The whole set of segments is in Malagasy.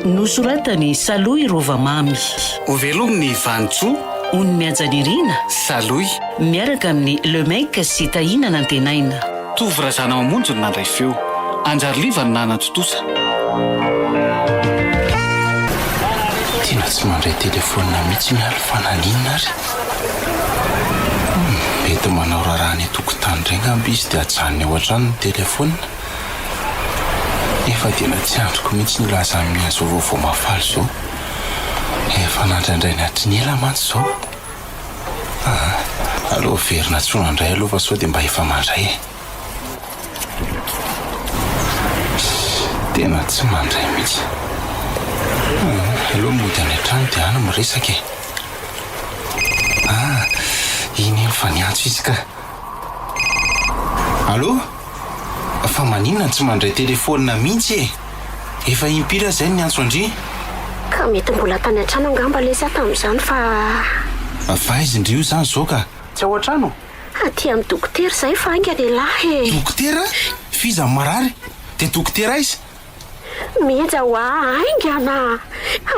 nosoratany Saloy Rovamamy. Ovelominy Vantsoa. Ony Miajanirina Saloy. miaraka amin'ny Le Mec sy Tahina nantenaina. Tovy razana mamonjy no nandray feo. Anjary liva ny nanan-totosa. Tena tsy mandray telefonina mihitsy miala fanalinina ary. Mety manao raharaha ny tokotany regny amby izy dia hajanony ao an-trano ny telefonina. Efa tena tsy androko mihitsy ny laza amin'ny azo vaovao mafaly zao. Efa nandraindray ny hatry ny ela mantsy zao. Aloha verina tsona indray aloha fa sao dia mba efa mandray. Tena tsy mandray mihitsy. Aloha mody any an-trano dia any miresaka. Iny fa niantso izy ka. Allo? Fa maninona tsy mandray telefonina mihitsy e? Efa impira zay ny antso andry? Ka mety mbola tany an-trano angamba lesa tamin'izany fa... Fa izy ndrio zany zao ka? Tsy ao an-trano? Aty amin'ny dokotera zay fa ainga lehilahy. Dokotera? Fiza marary? Dia dokotera izy? Mihitsy ho aingana.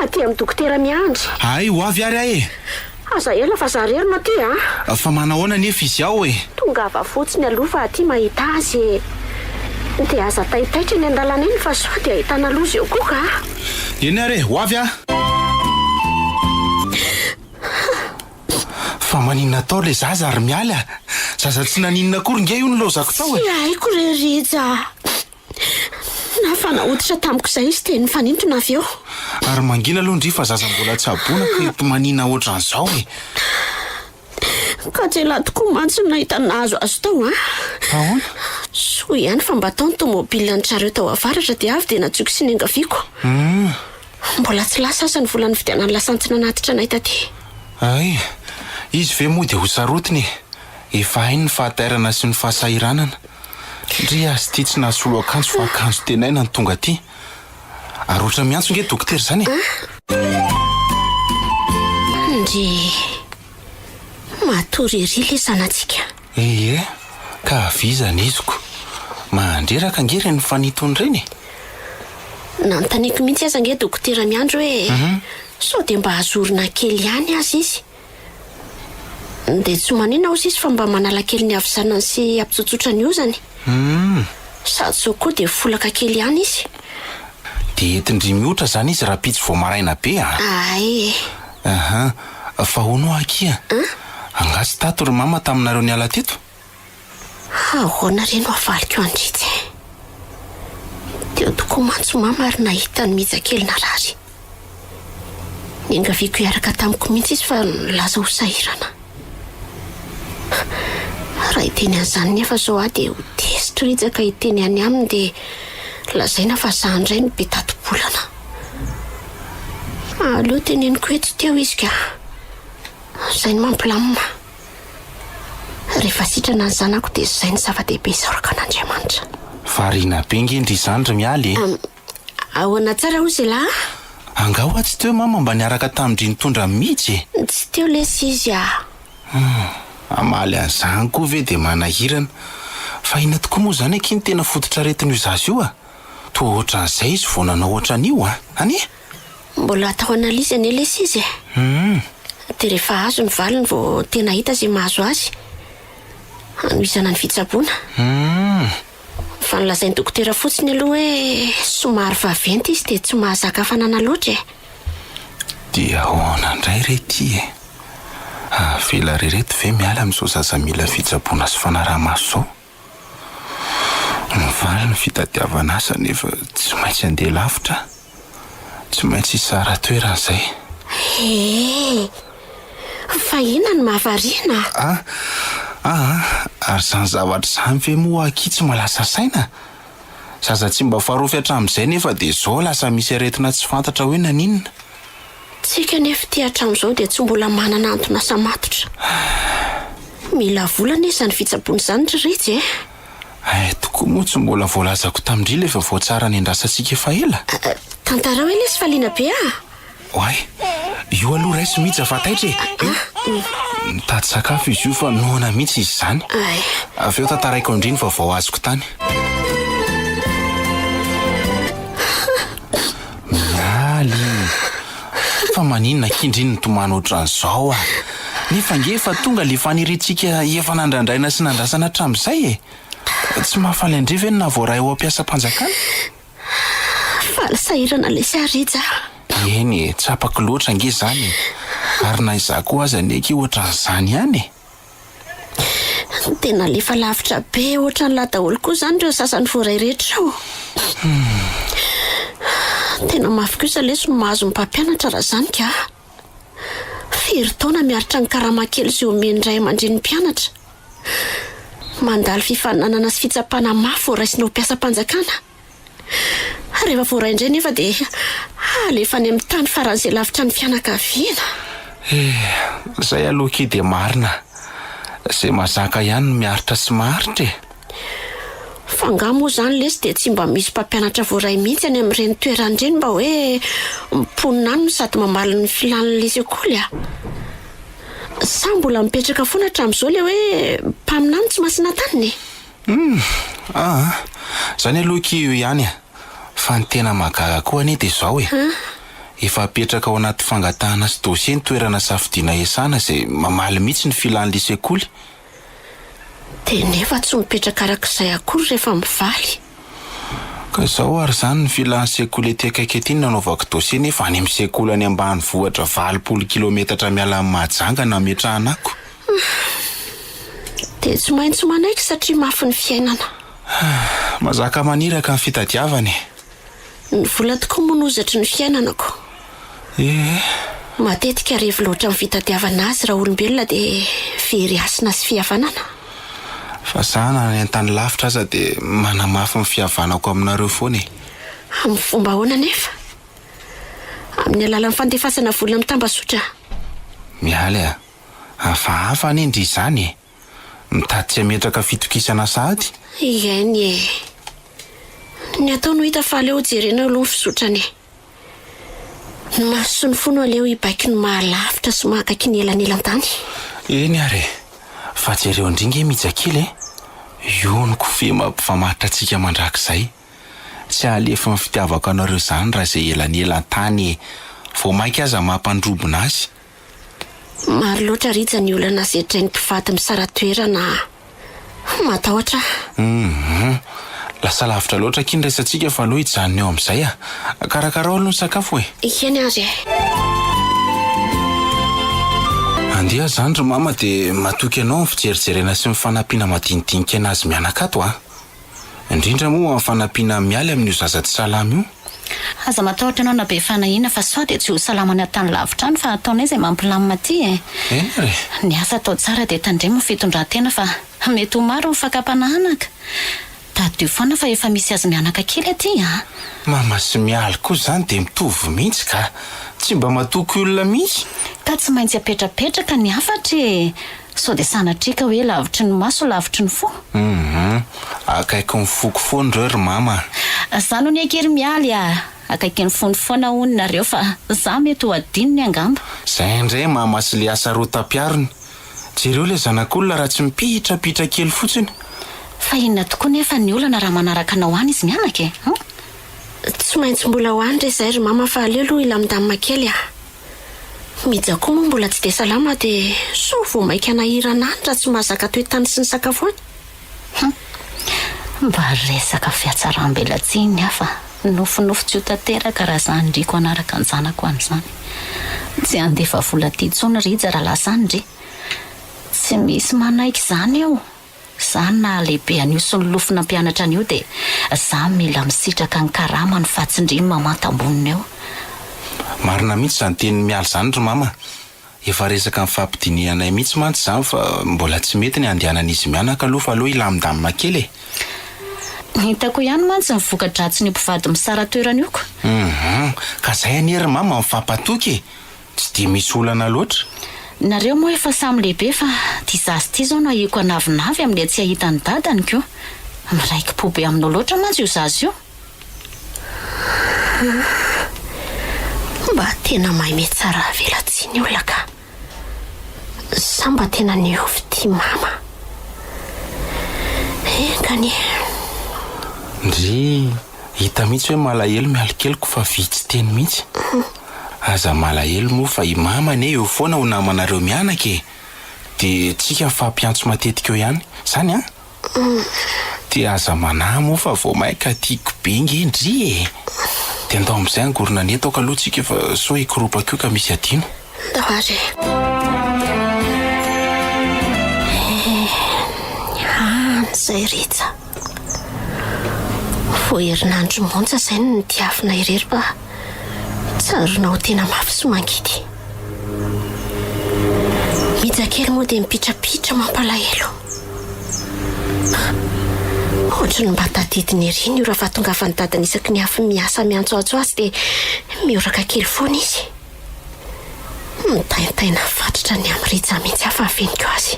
Aty amin'ny dokotera miandry. Ay, ho avy ary ahy e. Aza ela fa zarerina ty Fa manahoana nefa izy ao e? Tonga ava fotsiny aloha fa aty mahita azy. Dia aza taitaitra ny an-dalana iny fa sao dia ahitana loza eo koa ka. Eny ary, ho avy Fa maninona tao le zaza ary miala? Zaza tsy naninona akory nge io ny lozako tao e? Tsy haiko rerija. Na fa nahoditra tamiko izay izy dia nifanintona avy eo. Ary mangina aloha ndry fa zaza mbola tsy abona ka manina ohatran'izao e. Ka tsela tokoa mantsy nahita nahazo azo tao Ahoana? Soa ihany fa mba tao ny tomobile ny trareo tao avaratra dia avy dia natsoky sy ny angaviako. Mbola tsy lasa asa ny volany fidianany lasantina natitra anay taty. Ay, izy ve moa dia ho sarotiny. Efa hainy ny fahatairana sy ny fahasahiranana. Ndry azy ty tsy nahasolo akanjo fa akanjo tenaina ny tonga ty. Ary oatra miantso nge dokotera zany Ndry matory ery le sanatsika. ka avizana iziko. Mandreraka ngery ny fanitony reny. Nantaniko mihitsy aza nge dokotera miandro hoe sao dia mba azorina kely ihany azy izy. Dia tsy manina ozy izy fa mba manala kely ny avisanany sy ampitsotsotra ny ozany. Sady sao koa dia folaka kely ihany izy. Dia entindry mihoatra zany izy raha pitsy vao maraina be Ay. Fa hono akia? Angasy tato ry mama taminareo niala teto? Ahoana reno avaliko andritsy. Dia tokoa mantso mama ary nahita ny mijakely narary. Ny angaviako hiaraka tamiko mihitsy izy fa laza ho sahirana. Raha hiteny an'izany nefa zao dia ho tesitra hitsaka hiteny any aminy dia lazaina fa zandray ny be tato-bolana. Aleo teneniko eto teo izy ka. Zay ny mampilamina. Rehefa sitrana ny zanako dia zay ny zava-dehibe isaoraka an'Andriamanitra. Variana be ngendry izany ry mialy Ahoana tsara ho zay lahy? Angaho tsy teo mama mba niaraka tamindry nitondra mihitsy Tsy teo lesy izy Amaly an'izany koa ve dia manahirana. Fa ina tokoa moa zany akiny tena fototra retin'io zazy io toa ohatran'izay izy vao nanao ohatran'io Anie? Mbola atao analizany lesy izy dia rehefa azo ny valiny vao tena hita izay mahazo azy anoizana ny fitsaboana. Fa nilazain'ny dokotera fotsiny aloha hoe somary vaventy izy dia tsy mahazaka hafanana loatra Dia ahoana indray rety Avela rereto ve miala amin'izao zaza mila fitsaboana sy fanaraha-maso zao. Ny valiny fitadiavana asa nefa tsy maintsy andeha lavitra. Tsy maintsy hisara toeran'izay. Fa ina ny mahavariana? Ary zany zavatra zany ve moa aky tsy malasa saina? Zaza tsy mba faharofy hatramin'izay nefa dia zao lasa misy aretina tsy fantatra hoe naninona. Tsika nefa ty hatramin'izao dia tsy mbola manana antony asa matotra. Mila volana izy ny fitsaboana izany riretsy Tokoa moa tsy mbola voalazako tamindry lefa vao tsara ny andrasantsika efa ela. Tantara hoe lesy faliana be Oay, io aloha raisy mihitsy afataitra mitady sakafo izy io fa noana mihitsy izy zany. Avy eo tantaraiko indriny fa vao azoko tany. mifaly fa maninona kindriny tomano ohatran'izao a nefa nge fa tonga le faniritsika efa nandraindraina sy nandrasana hatramin'izay e tsy mahafaly andre ve na voaray ao ampiasam-panjakana faly sahirana le sy arija eny tsapako loatra nge zany ary na izaho koa aza neky ohatran'izany ihany tena lefa lavitra be ohatran'la daholo koa zany reo sasany voaray rehetra ao tena mafy kosa lesy no mahazo mpampianatra raha zany ka firy taona miaritra ny karama kely sy omendray aman-dreny mpianatra mandalo fifananana sy fitsapana mafy voaraisinao mpiasam-panjakana rehefa voaray indray nefa dia alefa any amin'ny tany faran'izay lavitra ny fianakaviana zay aloha ke dia marina zay mazaka ihany no miaritra sy maharitra fa nga moa zany lesy dia tsy mba misy mpampianatra voaray mihitsy any amin'ireny toeran'ireny mba hoe miponina any sady mamaly ny filan'ny sekoly sa mbola mipetraka foana hatramin'izao le hoe mpaminany tsy masina taniny zany aloha ke io ihany fa ny tena magaga koa anie dia izao efa apetraka ao anaty fangatahana sy dosie ny toerana safidiana esana izay mamaly mihitsy ny filan'ny sekoly dia nefa tsy mipetraka arak'izay akory rehefa mivaly ka izao ary zany ny filan'ny sekoly ety akaiky ety nanaovako dosie nefa any amin'ny sekoly any ambany vohatra 20 kilometatra miala amin'ny Mahajanga nametrahanako dia tsy maintsy manaiky satria mafy ny fiainana mazaka maniraka ny fitadiavany ny vola tokoa monozatry ny fiainanako matetika revo loatra amin'ny fitadiavana azy raha olombelona dia very asina sy fihavanana fa zana ny an-tany lavitra aza dia manamafy ny fihavanako aminareo foana amin'ny fomba ahoana nefa amin'ny alalan'ny fandefasana vola mitambasotra mialy hafahafa any indry izany mitady tsy hametraka fitokisana sady iany ny atao no hita fa aleo jerena aloha ny fisotrany ny maso sy ny fono aleo hibaiky ny mahalavitra sy mahakaiky ny elanelan-tany eny ary fa jereo indringa mijakely io no kofe mampifamaritra antsika mandrakizay tsy alefa ny fitiavako anareo zany raha izay elanelan-tany vao mainka aza mampandrobona azy maro loatra rija ny olana zetrainy mpivady misara toerana matahotra lasa lavitra loatra kindraisantsika fa aloha hijanona eo amin'izay karakara olo ny sakafo ikeny azy andeha zany ry mama dia matoky ianao ny fijerijerena sy mifanampiana madinidinika anazy mianakato indrindra moa amin'ny fanampiana mialy amin'io zaza tsy salama io aza matahotra anao na be fanahina fa sao dia tsy ho salamany atany lavitra any fa ataonay izay mampilamina ty ny asa atao tsara dia tandremo ny fitondran-tena fa mety ho maro ny fakapanahanaka tadio foana fa efa misy azy mianaka kely aty mama sy mialy koa zany dia mitovy mihitsy ka tsy mba matoky olona misy ka tsy maintsy apetrapetraka ny afatra sao dia sanatrika hoe lavitry ny maso lavitry ny fo akaiky ny foko foana reo ry mama zany ho ny akery mialy akaiky ny fony foana hony nareo fa za mety ho adinony angamba zay indray mama sy le asa roa tampiarony jereo le zanak'olona raha tsy mipitrapitra kely fotsiny fa inona tokoa nefa ny olana raha manaraka anao any izy mianaka tsy maintsy mbola ho any re zay ry mama fa aleo aloha ilamindamina kely midja koa moa mbola tsy dia salama dia so vao mainka anahirana any raha tsy mahazaka toetany sy ny sakafo any mba resaka fiatsaram-belatsiny afa nofinofo tsy ho tanteraka raha zany ndriko anaraka ny zanako an'izany tsy andefa vola tidsony rija raha lasany ndre tsy misy manaiky zany eo za na lehibe an'io sy ny lofina mpianatra an'io dia za mila misitraka ny karama ny fatsindriny mamantambonina eo marina mihitsy zany teny mialy zany ry mama efa resaka ny fampidinianay mihitsy mantsy zany fa mbola tsy mety ny andehanan'izy mianaka aloha fa aloha ilamindamina kely hitako ihany mantsy ny vokadratsy ny mpivady misara toerana ioko ka zay anery mama mifampatoky tsy dia misy olana loatra nareo moa efa samy lehibe fa ty zasy ty zao no ahiko anavinavy amin'le tsy ahitany dadany ko miraiky pobe aminao loatra mantsy io zazy io mba tena mahay mety tsara velatsiny olona ka sa mba tena niovy ty mama engany ndry hita mihitsy hoe malahelo mialikeliko fa vitsy teny mihitsy. Aza malahelo moa fa i mamane eo foana ho namanareo mianaka e. Dia tsika mifampiantso matetika eo ihany zany a. Dia aza manahy moa fa vao maika tiako be ngendry e. Dia andao amin'izay angorona neto ka aloha tsika fa so hikoropaka io ka misy adino. Dahary zay Ritsa, vo herinandro monja zay no diavina irery fa tsaronao tena mafy sy mangidy. Mijakely moa dia mipitrapitra mampalahelo. Ohatrany mba tadidiny ery ny ora fa tonga fa ny dadany isaky ny afy miasa miantsoantso azy dia mioraka kely foana izy. Mitaintaina fatratra ny amin'ny Ritsa mihitsy hafaveniko azy.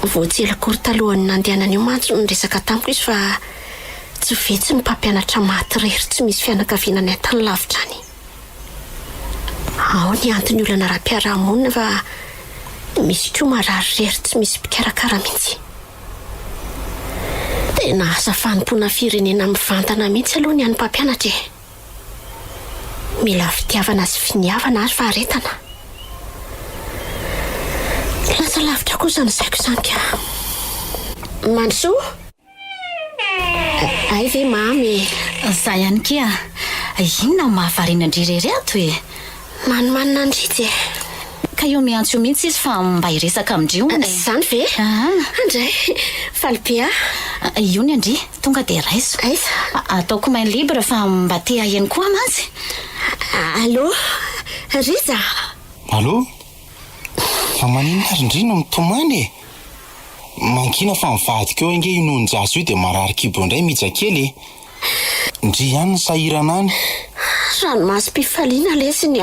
Voatsela kory talohany nandehanany io mantso ny resaka tamiko izy fa tsy vetsy ny mpampianatra maty rery tsy misy fianakaviana tany lavitra any. Ao ny antony olana raha-piarahamonina fa misy koa marary rery tsy misy mpikarakara mihitsy. Tena asa fanompona firenena mivantana mihitsy aloha ny an'ny mpampianatra e. Mila fitiavana sy finiavana azy fa aretana. Lasa lavitra kosa ny saiko izany ka. Mandrosoa? Ay ve mamy? Za ihany kia. Inona mahavariana indrirery ato e? Manimanina andritsy e. Ka io miantso io mihitsy izy fa mba hiresaka amindriony. Zany ve? Andray, faly a? Io ny andry, tonga dia raiso. Aiza? Ataoko main libre fa mba te aheno koa mantsy. Allô? Ritsa? Allô? Fa maninona azy indrina mitomany e. Mankina fa mivadika eo inge io noho ny jazo io dia marary kibo indray mijakely e. Ndry ihany ny sahirana any. Ranomasom-pifaliana lesiny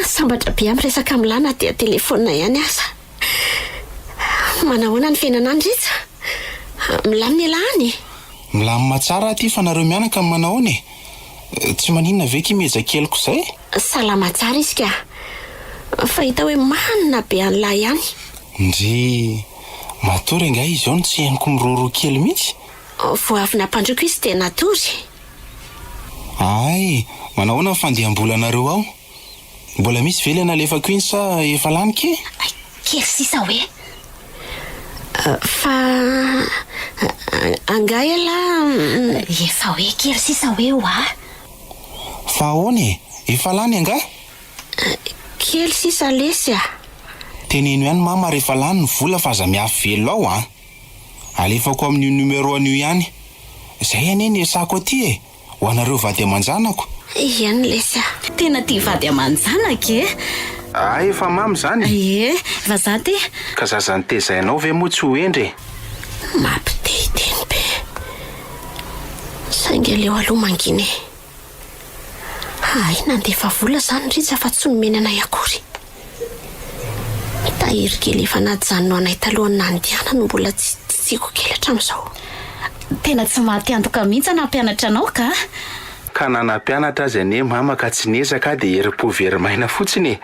sambatra be amin'ny resaka milana dia telefona ihany aza. Manahoana ny fiainana any Ritsa? Milamina elahany? Milamina tsara aty fa nareo mianaka amin'ny manahoana e. Tsy maninona ve kimejakeliko izay? Salama tsara izy ka. Fa hita hoe manina be an'lahy ihany. Ndry matory nga izy ao no tsy hainiko miroro kely mihitsy. Vo avy nampandroko izy dia natory. Ay, manahoana ny fandehambolanareo ao? Mbola misy velana alefako iny sa efa lany ke? Ay, kely sisa hoe. Fa angay ala Efa hoe kely sisa hoe hoa. Fa ahoana e? Efa lany anga? kely sisa lesy a. Teneno ihany mama rehefa lany ny vola fa aza miafy velo ao a. Alefako amin'io numero an'io ihany. Zay ane ny esako aty e. Ho anareo vady aman-janako. Ihany lesy a. Tena tia vady aman-janaka e. Ay, efa mamy zany. Fa za ty. Ka zazany tezainao ve moa tsy ho endre? Mampitehiteny be. Saingy leo aloha manginy. Ay, nandefa vola zany Ritsa fa tsy nomenana akory. Tahiry kely efa najanonao anay talohany nandiana no mbola tsy tsiko kely hatramin'izao. Tena tsy maty antoka mihitsy nampianatra anao ka? Ka nanampianatra azy ane mama ka tsy nezaka dia herim-po verimaina fotsiny.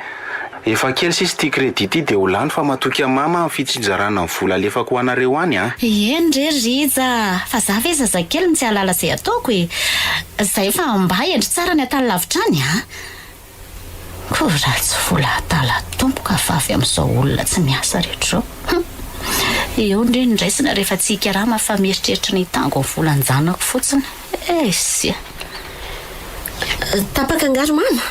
Efa kely sisy tia kredity dia ho lany fa matoky mama fitsinjarana ny vola alefako ho anareo any a. Endre Ritsa, fa za ve zazakely ny tsy halala izay ataoko e. Zay fa mba endry tsara ny atany lavitra any a. Koa raha tsy vola atala tompoka vavy amin'izao olona tsy miasa rehetra zao. Eo ndre ny raisina rehefa tsy hikarama fa mieritreritra ny tango ny volan-janako fotsiny. Sia. Tapaka angary mama.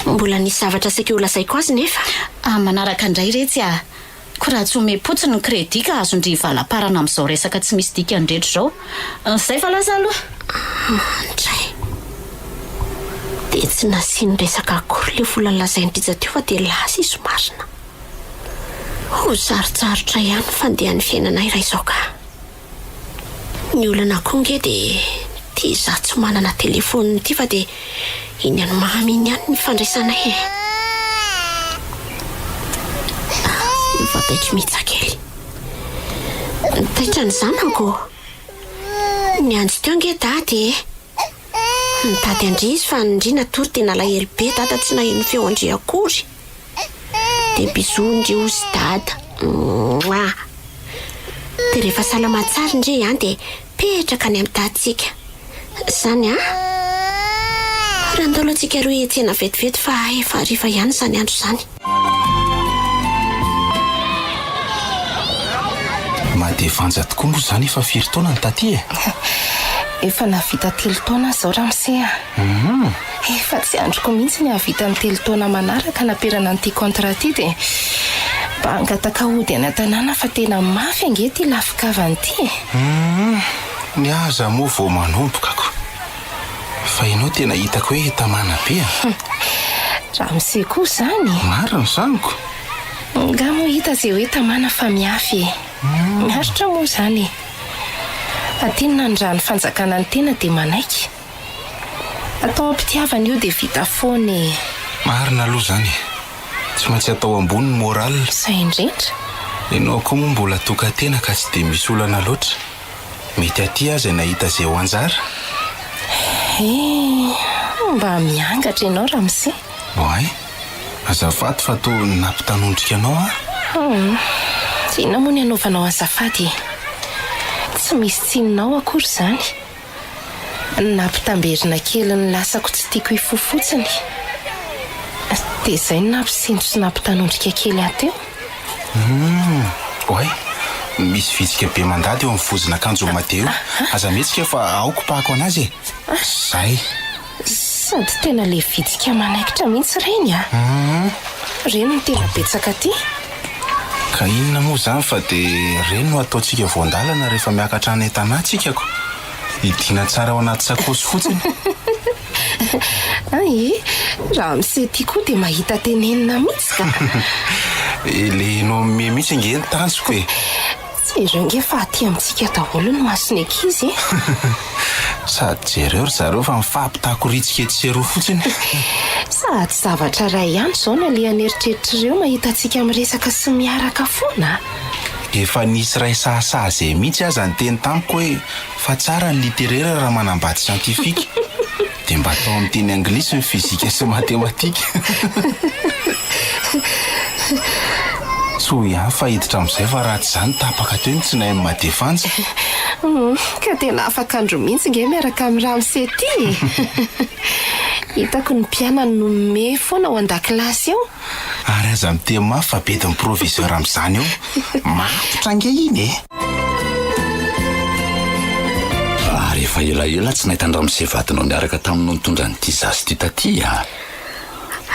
Mbola nisy zavatra saika ho lazaiko azy nefa. Manaraka indray Retsy a. Ko raha tsy omem-potsiny ny kredi ka azondry valaparana amin'izao resaka tsy misy dika andretra zao. Zay fa laza aloha. Andray. Dia tsy nasiny resaka akory le vola lazainy Ritsa teo fa dia lasa izy marina. Ho sarotsarotra ihany fandehan'ny fiainana iray izao ka. Ny olana konge dia tia za tsy manana telefony ty fa dia iny any mamy iny ihany ny fandraisanay e. Vataitry mihitsakely. Taitra ny zanako. Ny anjo teo nge dady e. Ny dady andry izy fa ndry natory dia nalahelo be dada tsy nahino feo andry akory. Dia bisou ndry ozy dada. Dia rehefa salama tsara ndry ihany dia mipetraka any amin'ny tatsika zany a raha ndolo antsika roa etsena vetivety fa efa hariva ihany zany andro zany. Madevanja tokoa moa zany efa firy taona ny taty efa navita 3 taona zao ramose efa tsy androko mihitsy ny havita ny 3 taona manaraka naperana an'ity contrat ty de mba angataka ody any an-tanàna fa tena mafy angety lafikavany ty ny aza moa vao manompokako fa ianao tena hitako hoe tamana be ramose koa zany marina zaniko nga moa hita zay hoe tamana fa miafy miaritra moa zany atinona ny rano fanjakana ny tena de manaiky atao ampitiavana io de vita foany marina aloha zany tsy maintsy atao ambony ny moral zay indrindra ianao koa moa mbola tokantena ka tsy de misy olana loatra mety aty aza nahita zay ho anjara mba miangatra ianao ramose oay azafady fa to nampitanondrika anao tena moa ny anaovanao azafady tsy misy tsinonao akory zany nampitamberina kely ny lasako tsy tiako hifofotsiny de zay nampisendro sy nampitanondrika kely ateo oay misy vitsika be mandady eo amin'ny vozina akanjo mateo aza mihetsika fa aoko pahako anazy zay sady tena le vitsika manaikitra mihitsy reny reny no tena betsaka ty ka inona moa zany fa de reny no ataontsika voandalana rehefa miakatra any tanatsikako idina tsara ao anaty sakosy fotsiny raha mise ty koa de mahita tenenina mihitsy ka le no me mihitsy ngeny tanjoko tsy ireo nge fa aty amintsika daholo no masony ankizy sady jereo ry zareo fa mifampitakoritsika ety seroa fotsiny sady zavatra ray ihany zao na le aneritreritrireo mahita antsika miresaka sy miaraka foana efa nisy ray sahasaha zay mihitsy aza ny teny tamiko hoe fa tsara ny literaira raha manambady siantifika de mba atao amin'ny teny anglisy ny fizika sy matematika so ihany fa hiditra amin'izay fa raha tsy zany tapaka teo ny tsy nahay ny madefanja ka tena afaka andro mihitsy nge miaraka amin'ny ramose ty hitako ny mpianany no me foana ao an-dakilasy eo ary aza miteny mafy fa bedin'ny proviseur amin'izany eo matotra nge iny rehefa elaela tsy nahita ny ramose vadinao niaraka taminao nitondra nyty zasy ty taty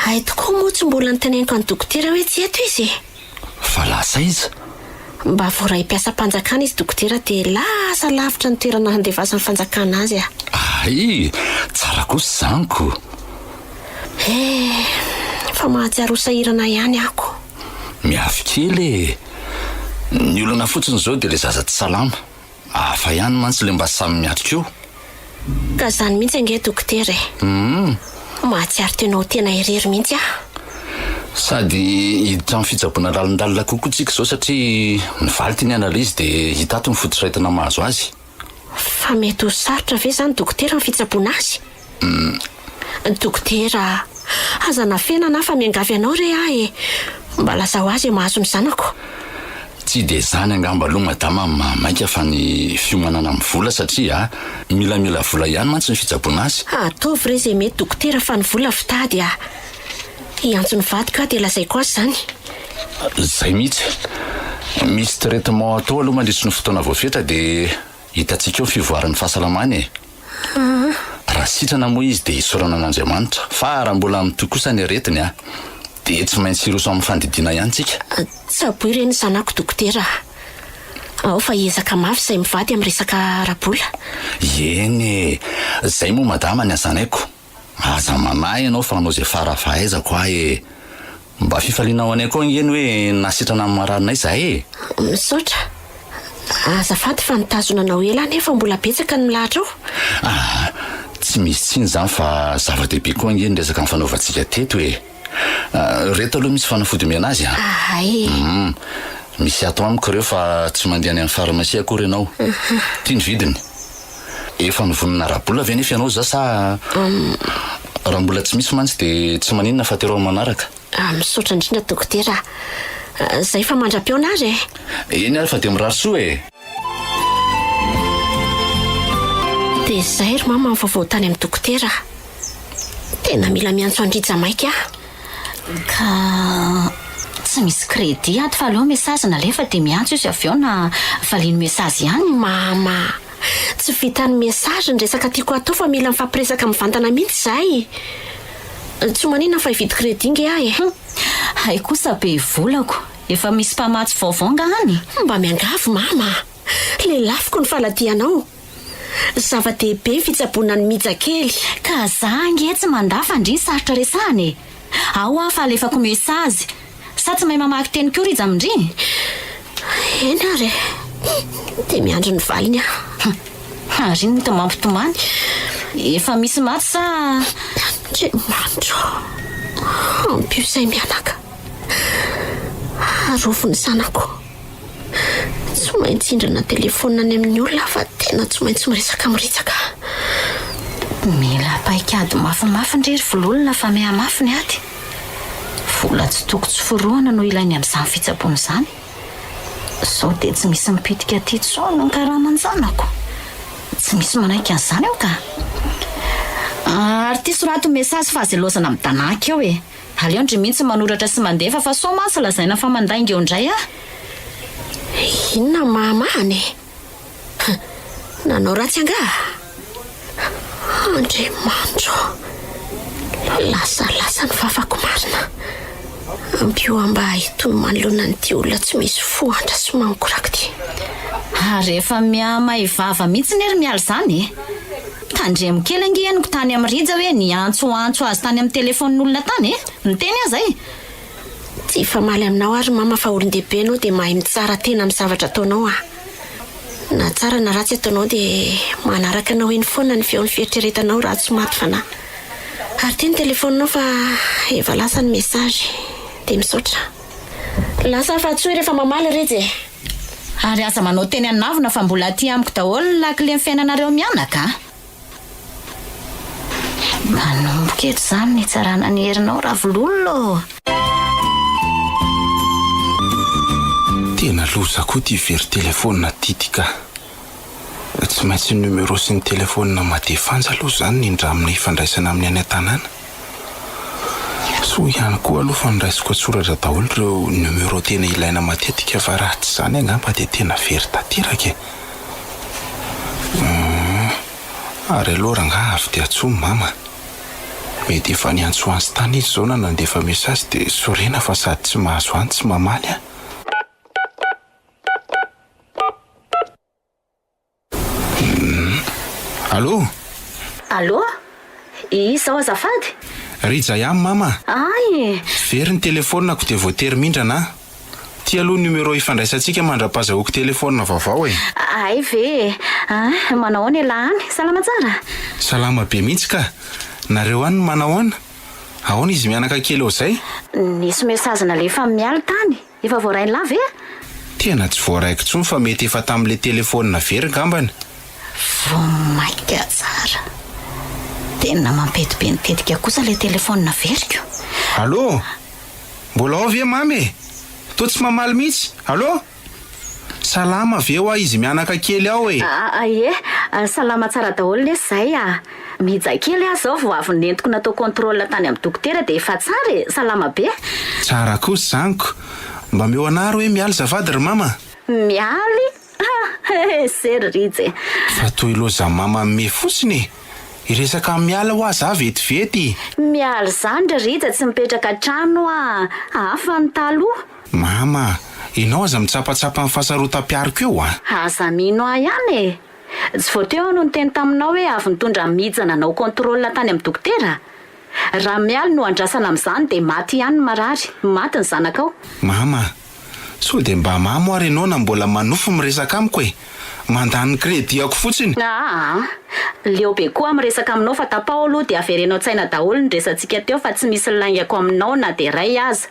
ay tokoa moa tsy mbola nyteneniko any dokotera hoe tsy eto izy fa lasa iza mba voray mpiasa mpanjakana izy dokotera de lasa lavitra ny toerana handevasany fanjakana azy ay tsara kosa zaniko fa mahatsiaro sahirana ihany ako miafy kely ny olana fotsiny zao de le zaza tsy salama afa ihany mantsy le mba samy miatrika eo ka zany mihitsy ange dokotera mahatsiaro tenao tena irery mihitsy sady hiditra amin'ny fitsaboana lalindalina kokoa tsika zao satria nivaly ty ny analizy de hitato ny fototraitana mahazo azy fa mety ho sarotra ve zany dokotera ny fitsaboana azy dokotera aza nafena na fa miangavy anao re mba lasa ho azy mahazo ny zanako tsy de zany angamba aloha madama mamaika fa ny fiomanana amin'ny vola satria milamila vola ihany mantsy ny fitsaboana azy ataovy re zay mety dokotera fa ny vola fitady iantso ny vadiko de lazaiko azy zany zay mihitsy misy traitement atao aloha mandritry ny fotoana voafetra de hitatsika eo fivoaran'ny fahasalamany raha sitrana moa izy de hisorana an'Andriamanitra fa raha mbola mitoy kosa ny aretiny de tsy maintsy iroso amin'ny fandidina ihany tsika tsaboy reny zanako dokotera ao fa ezaka mafy zay mivady amin'ny resaka rabola eny zay moa madama ny azanaiko aza manahy ianao fa anao zay farafahaizako mba fifalianao anay koa ngeny hoe nasitrana amin'ny mararinay zahay misaotra azafady fa nitazona anao ela nefa mbola betsaka ny milahatra ao tsy misy tsiny zany fa zava-dehibe koa ngeny resaka ny fanaovantsika teto reto aloha misy fanafody miana azy misy atao amiko reo fa tsy mandeha any amin'ny pharmacie akory ianao tia ny vidiny efa nivonina rabola ve nefa ianao za sa raha mbola tsy misy mantsy de tsy maninona fa terao manaraka misaotra indrindra dokotera zay fa mandra-piona azy eny ary fa de mirary soa dia zay ry mama mivavao tany amin'ny dokotera. Tena mila miantso andrija maika aho. Ka tsy misy crédit ato fa aleo message nalefa dia miantso izy avy eo na valiany message ihany. Mama, tsy vitany message ny resaka tiako atao fa mila mifampiresaka mivantana mihitsy zahay. Tsy manina fa hividy crédit nge ahy. Hay kosa be volako. Efa misy mpamatsy vaovao ngany. Mba miangavy mama. Lelafiko ny faladianao. Zava-dehibe fitsaboana ny mija kely. Ka za nge tsy mandafa ndry sarotra resahany. Ao aho fa alefako message. Sa tsy mahay mamaky teny koa riza amindry. Eny ary. Dia miandro ny valiny aho. Ary ny tomampitomany. Efa misy maty sa... Tsy mandro. Ampio izay mianaka. Arovo ny sanako. Tsy maintsy indrana telefona any amin'ny olona fa tena tsy maintsy miresaka miritsaka. Mila paikady mafimafy ndrery vololona fa mihamafy ny aty. Vola tsy toko tsy foroana no ilainy amin'izany fitsaboana izany. Sao dia tsy misy mipitika aty tsoana ny karahamanjanako. Tsy misy manaiky an'izany eo ka. Ary ty sorato message fa azelosana amin'ny tanaka eo e. Aleo ndry mihitsy manoratra sy mandefa fa so maso lazaina fa mandainga eo indray ah. Inona mamany? Nanao ratsy anga? Andriamanitro. Lasa ny vavako marina. Ampio amba hitoy manoloana nyty olona tsy misy fohatra sy mankoraka ty. Ary efa mihamay vava mihitsy nery miala izany e. Tandremo kely angeniko tany amin'ny rija hoe niantsoantso azy tany amin'ny telefonin'olona tany e. Niteny azy ay. Tsy famaly aminao ary mama fa olon-dehibe anao dia mahay mitsara tena amin'ny zavatra ataonao ah. Na tsara na ratsy ataonao dia manaraka anao eny foana ny feon'ny fieritreretanao raha tsy maty fana. Ary ty ny telefoninao fa efa lasa ny message dia misaotra. Lasa fa tsoy rehefa mamaly rejy e. Ary aza manao teny anavona fa mbola aty amiko daholo ny lakile ny fiainanareo mianaka. Manomboka eto izany ny tsarana ny herinao ravololo. Tena loza koa ty very telefona titika. Tsy maintsy numéro sy ny telefona madefanja aloha izany ny indra amin'ny ifandraisana amin'ny any an-tanàna. So ihany koa aloha fa niraisiko atsoratra daholo ireo numéro tena ilaina matetika fa raha tsy izany angamba dia tena very tanteraka e. Ary aloha rangaha avy dia atsomy mama. Mety efa niantso azy tany izy zao na nandefa message dia sorena fa sady tsy mahazo any tsy mamaly ah. Allô? Allô? Izao azafady? Rija ihany mama. Ay. Very ny telefonako dia voatery mindrana. Ty aloha numéro ifandraisantsika mandra-pahazahoako telefona vaovao e. Ay ve. Manao ny lahany. Salama tsara. Salama be mihitsy ka. Nareo any manahoana? Ahoana izy mianaka kely eo izay? Nisy message nalefa miala tany. Efa voarainy lava e? Tena tsy voaraiko intsony fa mety efa tamin'ilay telefona very ngambany. Vomaika tsara. Tena mampetibentitetika kosa ilay telefona veriko. Allô? Mbola ao ve mamy? Toa tsy mamaly mihitsy. Allô? Salama ve ho izy mianaka kely ao e? Ie, salama tsara daholo lesy zay ah. Mija kely ah zao vao avy nentiko natao contrôle tany amin'ny dokotera dia efa tsara e, salama be. Tsara kosa zaniko. Mba meo anary hoe mialy zavady ry mama? Mialy? Sery rizy. Fa toy loza mama me fotsiny. Iresaka miala ho azy vetivety. Mialy zany ry riza tsy mipetraka trano ah. Hafa ny taloha. Mama, ianao aza mitsapatsapa amin'ny fahasarotam-piariko eo ah. Aza mino ahy ihany e. Tsy voateo no niteny taminao hoe avy nitondra mijana nanao contrôle tany amin'ny dokotera. Raha mialy no andrasana amin'izany dia maty ihany marary. Maty ny zanakao. Mama, so dia mba mamo ary ianao na mbola manofo miresaka amiko e. Mandany crédit ako fotsiny. Leo be koa miresaka aminao fa tapao aloha dia averenao tsaina daholo ny resantsika teo fa tsy misy laingako aminao na dia ray aza.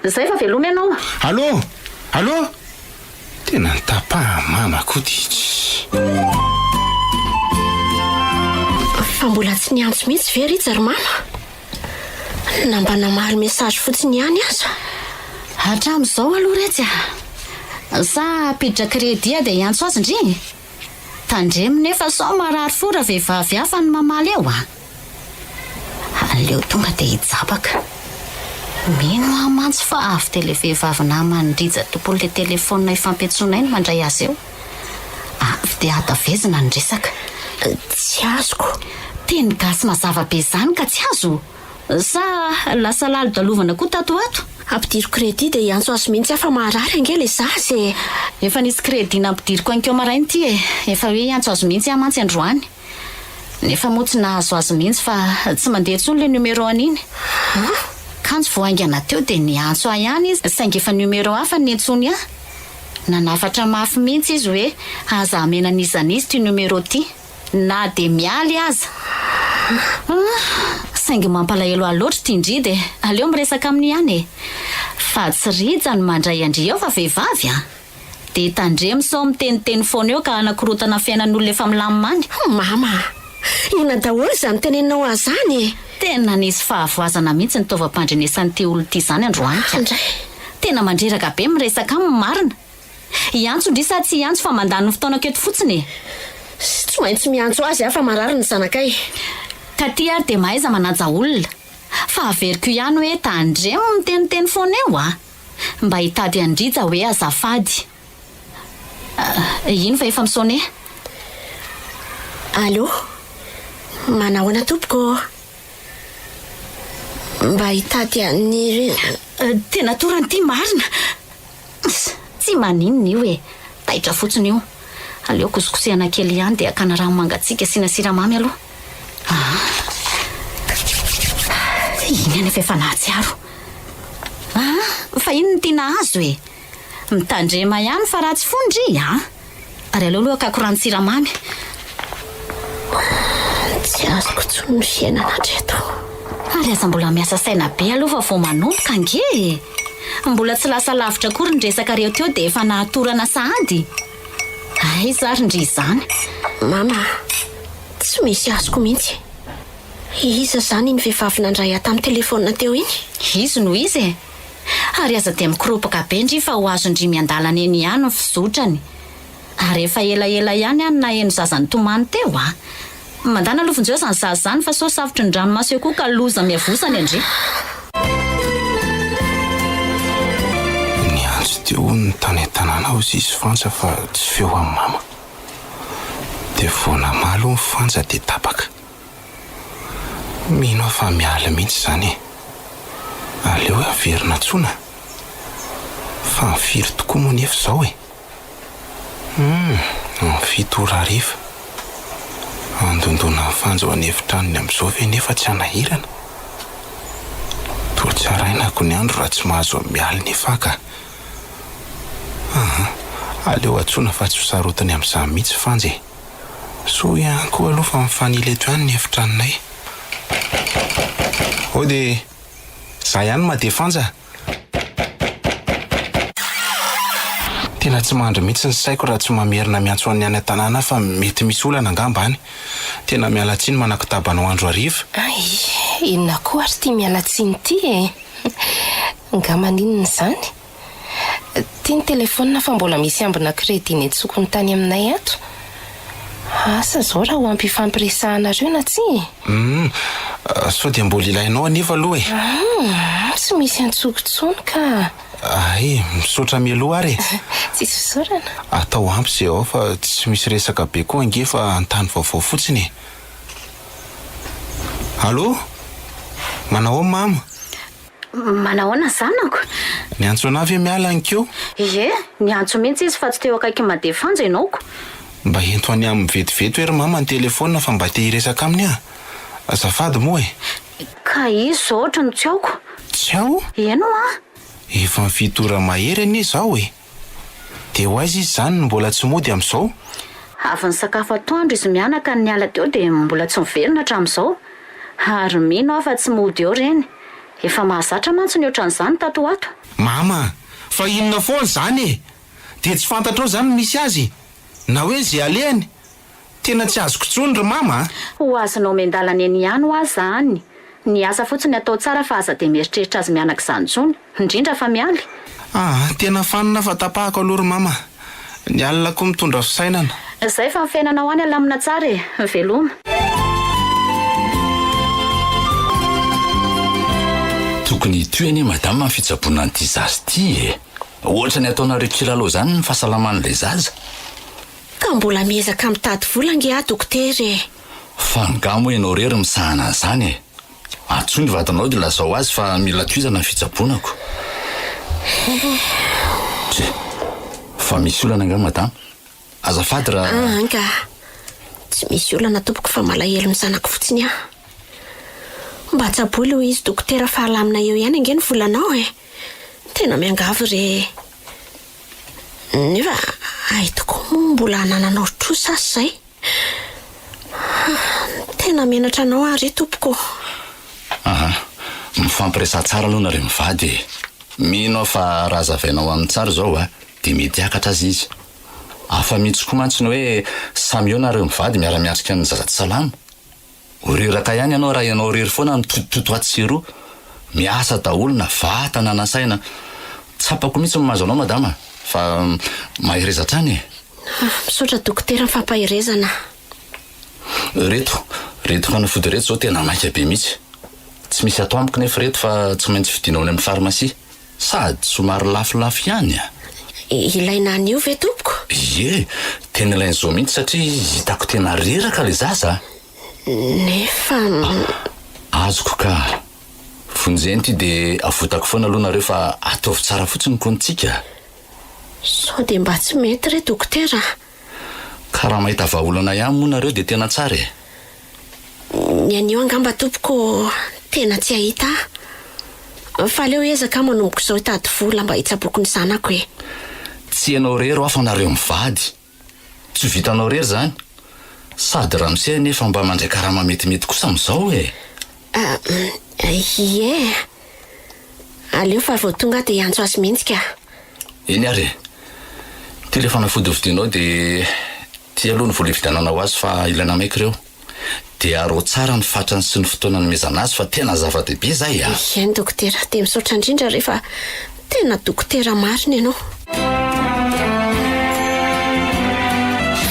Zay fa veloma ianao. Allô? Allô? Tena nitapaha mama koa ty. Fa mbola tsy niantso mihitsy ve Rija ry mama? Na mba namaly message fotsiny ihany aza. Hatramin'izao aloha retsy sa apiditra crédit dia iantso azy ndry. tandremo nefa sao marary fora vehivavy hafa ny mamaly eo a. Aleo tonga dia hijabaka. Mino amantsy fa avy tele vehivavy na mandrija tompolo le telefona ifampiantsoana iny mandray azy eo. Avy dia hatavezina ny resaka. Tsy azoko. Teny gasy mazava be zany ka tsy azo. Sa lasa lalo dalovana koa tato ato. Ampidiro crédit dia hiantso azy mihitsy afa marary angely zazy. Efa nisy crédit nampidiriko ankeo marainy ty e. Efa hoe hiantso azy mihitsy amantsy androany. Nefa moa tsy nahazo azy mihitsy fa tsy mandeha intsony le numéro aniny. Kanjo voaingana teo dia niantso ahy ihany izy saingy efa numéro hafa niantsony ahy. Nanafatra mafy mihitsy izy hoe aza amenan'izan'izy ty numéro ty na dia mialy aza. Saingy mampalahelo loatra ty indridy aleo miresaka aminy ihany e. Fa tsy rija ny mandray andry eo fa vehivavy a. Dia tandremo sao miteniteny foana eo ka anakorotana fiainan'olona efa milamimany. Mama, ina daholo izany teneninao azany. Tena nisy fahavoazana mihitsy ny taovam-pandrenesan'ity olo ty zany androany ka. Tena mandreraka be miresaka aminy marina. Iantso ndry sa tsy iantso fa mandany fotoana keto fotsiny. Tsy maintsy miantso azy afa marary ny zanakay. Ka ty ary dia mahaiza manaja olona. Fa averiko ihany hoe tandremo miteniteny foana eo a. Mba hitady andrija hoe azafady. Ino fa efa misone? Allo? Manahoana tompoko? Mba hitady any... Tena torany ty marina. Tsy maninona io e. Taitra fotsiny io. Aleo kosikosehana kely ihany dia akana rano mangatsiaka asiana siramamy aloha. Iny any efa nahatsiaro. Fa ino ny tina azo e. Mitandrema ihany fa raha tsy fondry ary aleo aloha kako rano siramamy. Tsy azoko tsony ny fiainana hatreto. Ary aza mbola miasa saina be aloha fa vao manomboka ange. Mbola tsy lasa lavitra kory ny resaka reo teo dia efa nahatorana sahady. Ay zary ndry izany. Mama, tsy misy azoko mihitsy. Iza zany ny vehivavy nandray ahy tamin'ny telefona teo iny? Izy no izy e. Ary aza dia mikiropaka be ndry fa ho azo ndry miandalana eny ihany ny fizotrany. Ary efa elaela ihany any na eno zazany tomany teo a. Mandana lofonjeo zany zaza zany fa so savotry ny ranomasy eo koa ka loza miavosany andry. Niantso teo ny tany tanàna ho sisy fantsa fa tsy feo amin'ny mama. Dia voana malo ny fantsa dia tapaka. Mino fa miala mihitsy zany e. Aleo hoe averina tsona. Fa mifiry tokoa moa nefa izao e. Fito ora hariva. Andondona fanjo ho an'efitranony amin'izao ve nefa tsy hanahirana. Toa tsarainako ny andro raha tsy mahazo mialy nefa ka. Aleo atsona fa tsy ho sarotany amin'izany mihitsy fanjy. So ihany koa aloha fa mifanila eto ihany ny efitranonay. Dia za ihany mandeha fanja. Tena tsy mandry mihitsy ny saiko raha tsy mamerina miantso an'ny any an-tanàna fa mety misy olana angamba any. Tena mialatsiny manakitabanao andro hariva. Inona koa ary ty mialatsiny ty e. Nga maninona izany? Ty ny telefona fa mbola misy ambina crédit ny antsoko ny tany aminay ato. Asa zao raha ho ampifampiresahanareo na tsy? So dia mbola ilainao anefa aloha e. Tsy misy antsokotsony ka. Misaotra mialoha ary. Tsisy fisaorana. Atao ampy izay ao fa tsy misy resaka be koa ange fa antany vaovao fotsiny. Allo? Manao mama? Manahoana zanako? Niantso anavy miala ankeo? Ie, niantso mihitsy izy fa tsy teo akaiky mandeha fanja ianaoko. Mba ento any amin'ny vetivety hoe ry mama ny telefona fa mba te hiresaka aminy aho. Azafady moa e. Ka izy zao ohatra no tsy aoko. Tsy ao? Eno Efa mifito ora mahery anie izao e. Dia ho aiza izy zany mbola tsy mody amin'izao? Avy ny sakafo atoandro izy mianaka ny ala teo dia mbola tsy miverina hatramin'izao. Ary mino aho fa tsy mody eo reny. Efa mahazatra mantsy ny ohatran'izany tato ato. Mama, fa inona foana zany e? Dia tsy fantatrao zany misy azy? Na hoe zay alehany? Tena tsy azoko tsony ry mama. Ho azonao miandalana eny ihany ho azy zany. Ny asa fotsiny atao tsara fa aza dia mieritreritra azy mianaka izany tsony. Indrindra fa mialy. Tena fanina fa tapahako aloha ry mama. Ny alina koa mitondra fisainana. Izay fa mifiainana ho any alamina tsara e, veloma. Tokony toeny madama ny fitsaboana n'ity zaza ity e. Ohatra ny ataonareo kilalao zany ny fahasalaman'ilay zaza. Ka mbola miezaka mitady vola nge dokotera e. Fa ngamo ianao rery misahana an'izany e. Atsoy ny vatanao dia lazao azy fa mila toizana ny fitsaboanako. Fa misy olana nga madama. Azafady raha... Anga, tsy misy olana tompoko fa malahelo ny zanako fotsiny aho. Mba tsaboly ho izy dokotera fahalamina eo ihany ange ny volanao e. Tena miangavy re. Nefa aitoko moa mbola hanananao trosa zay. Tena menatra anao ary tompoko. Mifampiresa tsara aloha nareo mivady e. Mino fa raha zavainao amin'ny tsara zao dia mety hiakatra azy izy. Afa mihitsy koa mantsy ny hoe samy eo nareo mivady miara-miatrika ny zaza tsy salama. Oreraka ihany ianao raha ianao rery foana mitotototo atsiroa. Miasa daholo na vatana na saina. Tsapako mihitsy mahazo anao madama. Fa mahireza trany e. Misaotra dokotera fampahirezana. Reto fanafody reto zao tena maika be mihitsy. Tsy misy atao amiko nefa reto fa tsy maintsy vidinao any amin'ny farmasia. Sady somary lafolafo ihany a. Ilaina an'io ve tompoko? Ie, tena ilain'izao mihitsy satria hitako tena reraka le zaza. Nefa... Azoko ka. Fonjeny ty dia avotako foana aloha nareo fa ataovy tsara fotsiny kontsika. Sao dia mba tsy mety re dokotera. Ka raha mahita vahaolana ihany moa nareo dia tena tsara e. Ny anio angamba tompoko tena tsy ahita. Fa leo ezaka manomboko izao hitady vola mba hitsaboko ny zanako e. Tsy ianao rery afa nareo mivady. Tsy vitanao rery zany. Sady raha misy nefa mba mandray karama metimety kosa amin'izao e. Ie. Aleo fa vao tonga dia antso azy mihitsy ka. Eny ary. Ty le fanafody vidinao dia ty aloha ny vola vidananao azy fa ilaina maika ireo. Dia aro tsara ny fatrany sy ny fotoana nomezana azy fa tena zava-dehibe zay a. Eny dokotera, dia misaotra indrindra rehefa tena dokotera marina ianao.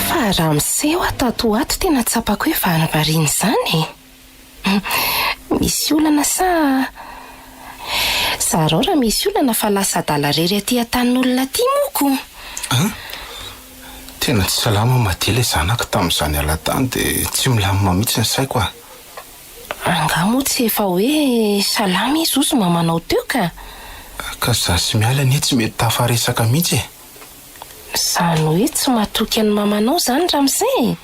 Fa raha miseho atato ato tena tsapako hoe varim-bariny izany. Misy olana sa rao raha misy olana fa lasa adala rery aty atanin'olona aty moko. Tena tsy salama madila zanako tamin'izany alatany dia tsy milamina mihitsy ny saiko a. Angamo tsy efa hoe salama izy ozy mamanao teo ka. Ka za sy miala nie tsy mety tafaresaka mihitsy e. Zany hoe tsy matoky ny mamanao zany ramizay.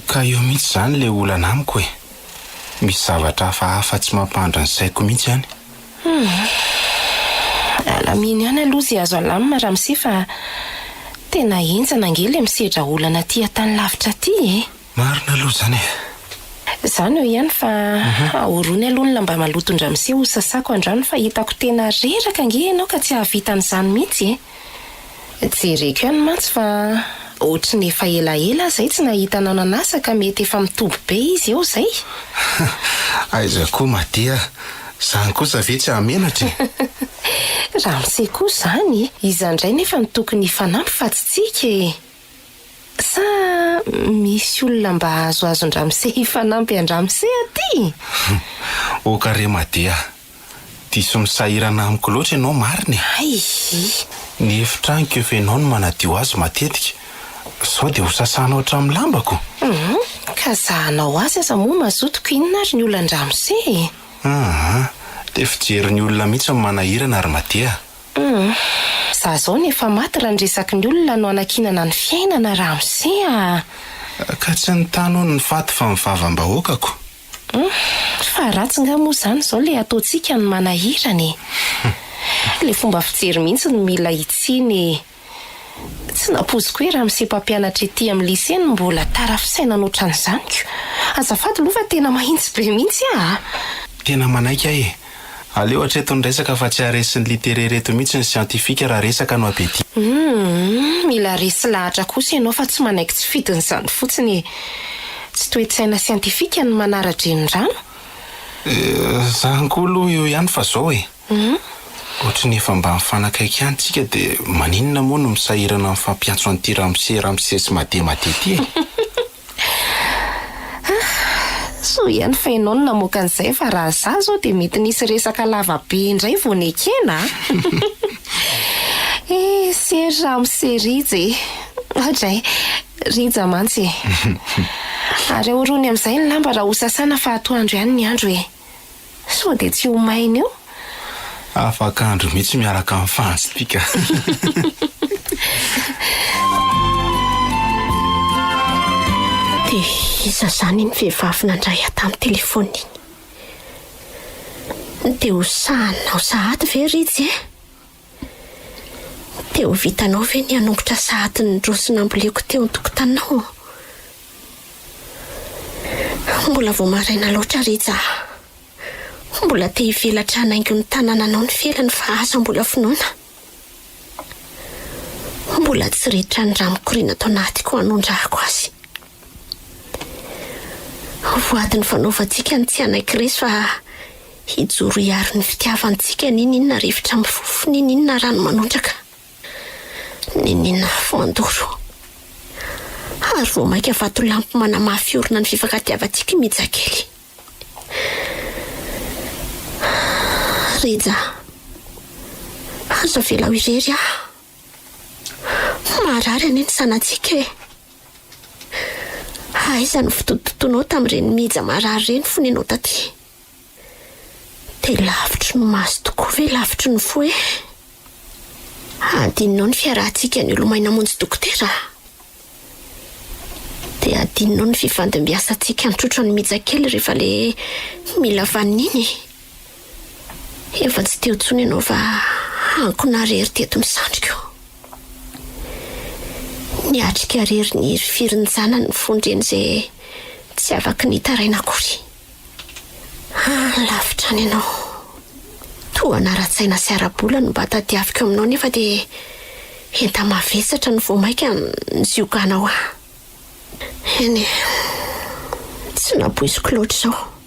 Ka eo mihitsy zany le olana amiko e. Misy zavatra hafa tsy mampandra ny saiko mihitsy ihany. Alaminy ihany aloha zay azo alamina ramizay fa tena enjana angely misedra olana aty atany lavitra aty e. Marina aloha zany e. Zany eo ihany fa ahorony aloha mba malotondramizay ho sasako andrano fa hitako tena reraka ange ianao ka tsy hahavitan'izany mihitsy e. Jereko ihany mantsy fa ohatry ny efa elaela zay tsy nahita anao nanasaka mety efa mitombo be izy eo zay. Aiza koa Madia, zany kosa ve tsy hamenatra. Raha misy koa zany, izandray nefa ny tokony fanampy fa tsy tsika e. Sa misy olona mba azoazon-dramose hifanampy an-dramose aty? Okare Madia, diso misahirana amiko loatra ianao marina. Ay, ny efitraniko efa ianao no manadio azy matetika. Sao dia ho sasanao hatramin'ny lambako. Ka zahanao azy aza moa mazotoko inona ary ny olona an-dramose e. Dia fijerin'ny olona mihitsy ny manahirana ary Madia. Za zao nefa maty raha nyresaky ny olona no anakinana ny fiainana ramose a. Ka tsy ny tano ny faty fa mivavam-bahoakako. Fa ratsy nga moa zany zao le ataontsika ny manahirana e. Le fomba fijery mihitsy no mila itsiny. Tsy napoziko hoe ramose mpampianatra ety amin'ny lycée no mbola tarafisaina n'ohatran'izany. Azafady aloha fa tena mahitsy be mihitsy a. Tena manaika e. Aleo hatreto ny resaka fa tsy haresy ny literaire mihitsy ny siantifika raha resaka no abety. Mila resy lahatra kosa ianao fa tsy manaiky tsy fidin'izany fotsiny. Tsy toe-tsaina siantifika ny manara-dren'ny rano. Zany koa aloha eo ihany fa zao e. Ohatry ny efa mba mifanakaiky ihany tsika dia maninona moa no misahirana amin'ny fampiantso an'ity ramose sy mademate ty so ihany fa ianao no namoaka an'izay fa raha za zao dia mety nisy resaka lava be indray vao nekena ser ramose Rija hatray Rija mantsy ary orony amin'izay ny lamba raha ho sasana fa atoandro ihany ny andro e so dia tsy ho maina io afaka andro mihitsy miaraka amin'ny fantsy tika dia iza zany ny vehivavy nandray tamin'ny telefona iny dia ho sahana ho sahady ve Rija dia ho vitanao ve ny hanongotra sahady ny drosina amboleko teo an-tokotanao mbola vao maraina loatra Rija mbola te hivelatra hanaingo ny tanànanao ny felany fa aza mbola finoana mbola tsy reditra ny ramokoriana tao anatiko hanondrahako azy voadiny fanaovantsika ny tsy anaiky resy fa hijoro hiaro ny fitiavantsika ninina rivotra mifofo ninina rano manondraka ninina afo mandoro ary vao maika vatolampy manamafy orona ny fifankatiavantsika mijakely Rija azo velao irery marary ane ny sanatsika e aiza ny fototontonao tamin'ireny miija marary reny fonenao taty dia lavitry no maso tokoa ve lavitry ny fo e adinonao ny fiarahantsika ny olomaina monjy dokotera dia adinonao ny fivandimbiasantsika nitrotro ny mijakely rehefa le mila vaniny efa tsy teo tsony ianao fa ankona rery teto misandriko niatrika rery ny firinjanany ny fondreny izay tsy afaka nitaraina akory lavitra any ianao toa naratsaina sy arabola no mba tadiaviko aminao nefa dia enta mavesatra ny voamaika ny ziokanao eny tsy naboiziko loatra izao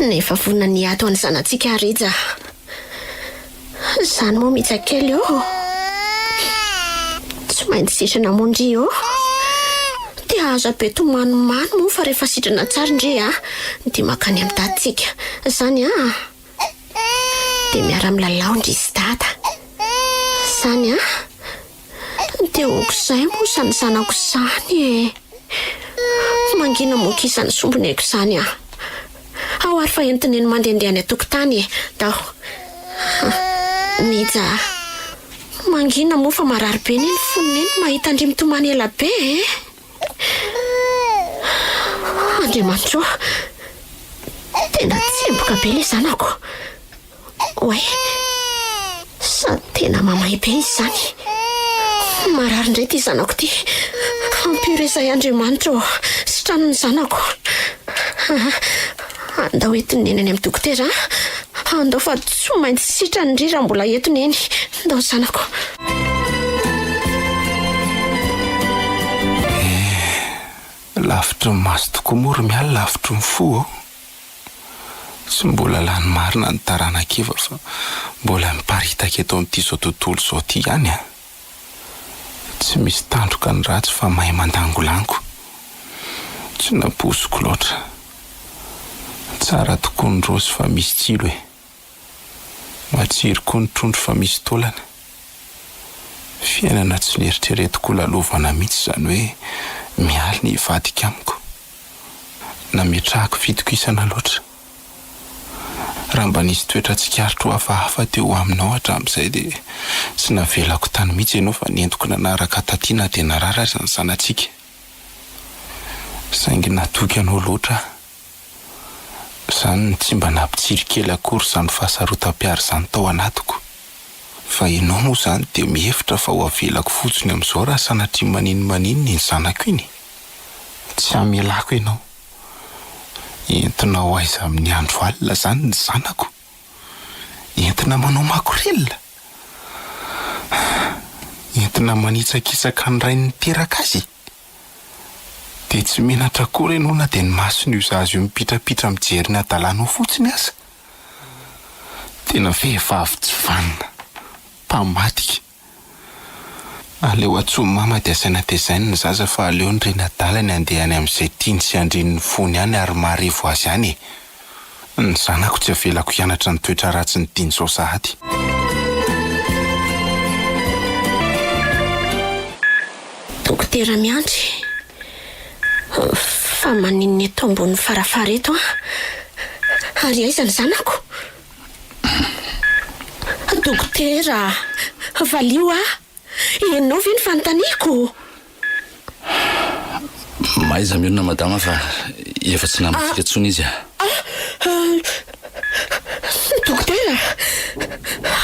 nefa vona ny ato any zanatsika Rija zany moa mijakely tsy maintsy sitrana mondry dia aza be tomanomano moa fa rehefa sitrana tsara indre dia makany amin'ny daditsika zany dia miara milalao ndry izy dada zany dia okizay moa sany zanako zany mangina moka izany sombony aiko zany ao ary fa entiny ny mandehandeha any atokotany dao Rija mangina moa fa marary be ny foniny mahita andry mitomany ela be Andriamanitra tena tsemboka be le zanako oe sady tena mamay be izy zany marary indray ty zanako ty ampiresay Andriamanitra sy tranony zanako andao entiny eny any amin'ny dokotera andao fa tsy maintsy sitrany indry raha mbola entiny eny ndao zanako lavitry ny maso tokoa mory miala lavitry ny fo tsy mbola lany marina ny taranakeva fa mbola miparitaka eto amin'ity zao tontolo zao ty ihany tsy misy tandroka ny ratsy fa mahay mandangolango tsy nabosiko loatra tsara tokoa ny rosy fa misy tsilo matsiry koa ny trondro fa misy taolana fiainana tsy nieritreretiko lalovana mihitsy zany hoe mialy ny vadika amiko nametrahako fitokisana loatra raha mba nisy toetra tsikaritro hafahafa teo aminao hatramin'izay dia tsy navelako tany mihitsy ianao fa nientiko nanaraka tatiana dia narara azy ny zanatsika saingy natoky anao loatra zany tsy mba nampitsiry kely akory zany fahasarotam-piary zany tao anatiko fa ianao moa zany dia mihevitra fa ho avelako fotsiny amin'izao raha sanatria maninona ny zanako iny tsy amelako ianao entinao aiza amin'ny andro alina zany ny zanako entina manao makorelina entina manitsakitsaka ny ray ny teraka azy dia tsy menatra kory ianao na dia ny masony io za azy io mipitrapitra mijery ny adalanao fotsiny aza tena vehivavy tsy vanina, mpamatika. Aleo atsoa mama dia asaina tezainy ny zaza fa aleo ny rena dalany andehany amin'izay tiany sy andrin'ny fony any ary maharivo azy any. Ny zanako tsy avelako hianatra ny toetra ratsy ny tiany zao sahady. Dokotera miandry, fa maninny eto ambony farafara eto ary aiza ny zanako? Dokotera, valio ianao ve ny fanontaniako? Maiza mionona madama fa efa tsy namitsika tsony izy. Dokotera,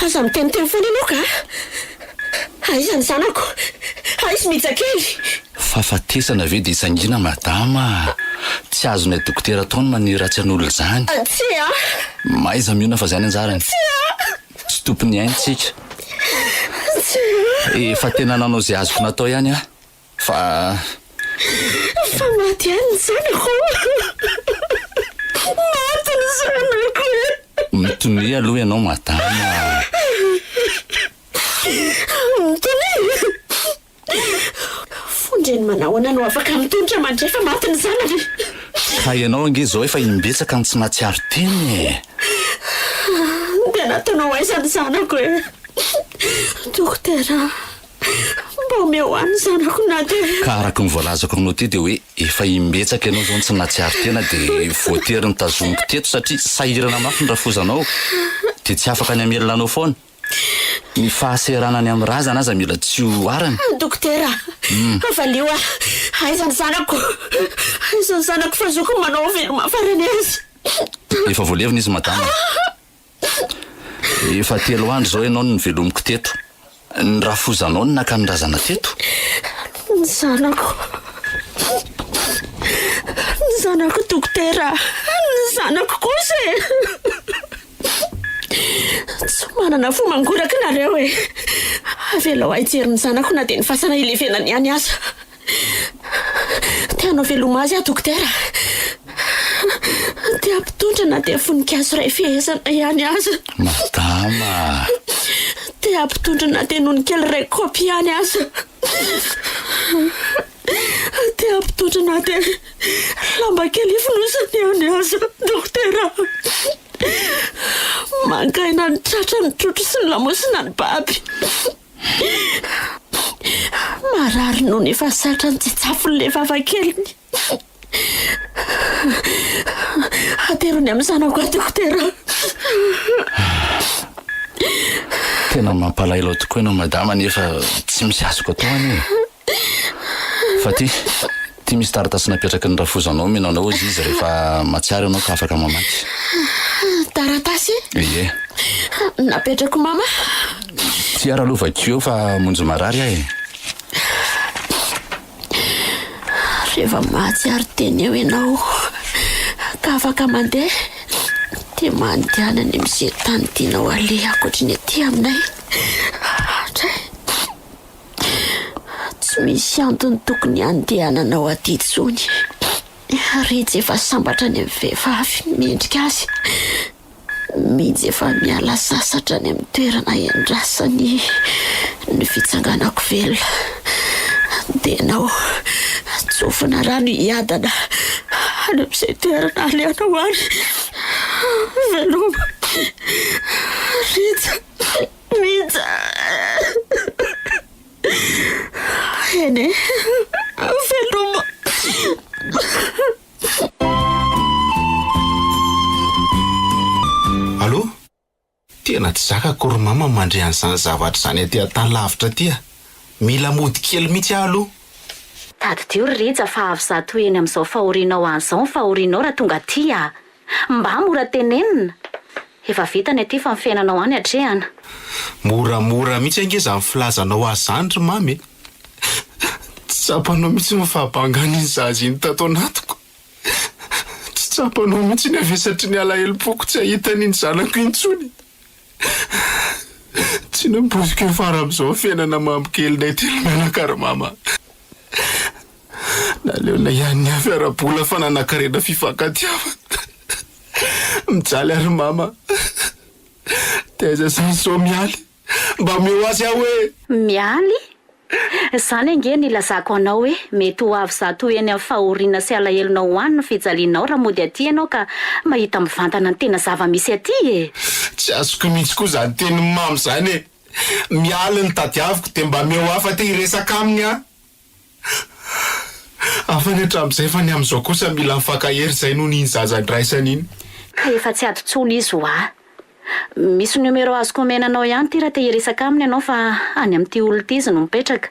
aza miteniteny foana ianao ka? Aiza ny zanako? Aiza mijakely? Fahafatesana ve dia isangina madama? Tsy azonay dokotera taony maniratsy an'olona zany. Tsy Maiza miona fa zany anjarany. Tsy tompony aintsika. Efa tena nanao izay azoko natao ihany fa maty ihany ny zanako. Maty ny zanako. mitony aloha ianao madama. Mitony? Fondreny manahoana no afaka mitonitra mandray fa maty ny zanany. Ka ianao ange zao efa imbetsaka ny tsy mahatsiaro teny. Dia nataonao aiza ny zanako Dokotera, mba omeo any zanako na dia. Ka araka ny voalazako aminao ty dia hoe efa imbetsaka ianao zao tsy nahatsiaro tena dia voatery ny tazomiko teto satria sahirana mafy ny rafozanao dia tsy afaka ny amelanao foana. Ny fahaserana any amin'ny razana aza mila tsy ho arany. Dokotera, valio aiza ny zanako? Aiza ny zanako fa zoko manao veloma farany azy? Efa voalevina izy madama. Efa 3 andro zao ianao ny velomiko teto. Ny rafozanao ny naka ny razana teto. Ny zanako dokotera, ny zanako kosa tsy manana fo mangoraka nareo avelao aijery ny zanako na dia ny fasana ilevenany ihany aza. Tianao veloma azy dokotera? Dia ampitondra na dia voninkazo iray fehezana ihany aza. Madama, dia ampitondra na dia nono kely iray kaopy ihany aza. Dia ampitondra na dia lamba kely ifonosany ihany aza dokotera. Mangaina ny tratra ny trotro sy ny lamosina ny baby. Marary noho ny efa satra ny tsitsafony vavankeliny. Aterony amin'ny zanako dokotera. tena mampalahelo tokoa ianao madama nefa tsy misy azoko atao any. Fa ty misy taratasy napetraky ny rafozanao menanao izy rehefa matsiaro ianao ka afaka mamaky. Taratasy? Ie. Napetrako mama? Ty ara aloha vakio fa monjo marary ahy. Rehefa mahatsiaro teny eo ianao ka afaka mandeha dia mandehana ny amin'izay tany tianao aleha ankoatra ny aty aminay. Tsy misy antony tokony handehananao aty intsony. Ritsy efa sambatra ny amin'ny vehivavy mendrika azy. Mijy efa miala sasatra ny amin'ny toerana iandrasany ny fitsanganako velona. Dia ianao tsofina rano hiadana any amin'izay toerana alehanao any. Veloma, Ritsy, Mija. Eny, veloma. Allo? Tena tsy zaka akory mama mandray an'izany zavatra zany aty an-tany lavitra aty. Mila mody kely mihitsy aloha. Tadidio Ritsy fa avy zato eny amin'izao fahorianao an'izao ny fahorianao raha tonga aty mba mora tenenina. Efa vitany aty fa mifiainanao any hatrehana. Moramora mihitsy ange zany filazanao azy zany ry mamy. Tsy tsapanao mihitsy mifahabangana iny zaza iny tato anatiko. Tsy tsapanao mihitsy ny avesatry ny alahelo-poko tsy ahitany iny zanako intsony. Tsy namboziko eo fara amin'izao fiainana mampikelynay telo menaka ry mama. Naleona ihany ny afiara-bola fa nanankarena fifankatiavana. Mijaly ary mama. taiza so mialy mba meo azy aho hoe mialy zany ange nilazako anao hoe mety ho avy zato eny amin'ny fahoriana sy alahelonao hoanina fijalinao raha mody aty ianao ka mahita mivantana ny tena zava-misy aty e. tsy azoko mihitsy koa zany teny mamy zany e. mialy ny tadiaviko de mba meo afa te hiresaka aminy a afa ny hatramin'izay fa ny amin'izao kosa mila mifakahery zay noho ny iny zazandraisany iny ka efa tsy adotsolo izy ho a misy numero azoko menanao ihany ty raha te hiresaka aminy ianao fa any amin'ity olo ty izy no mipetraka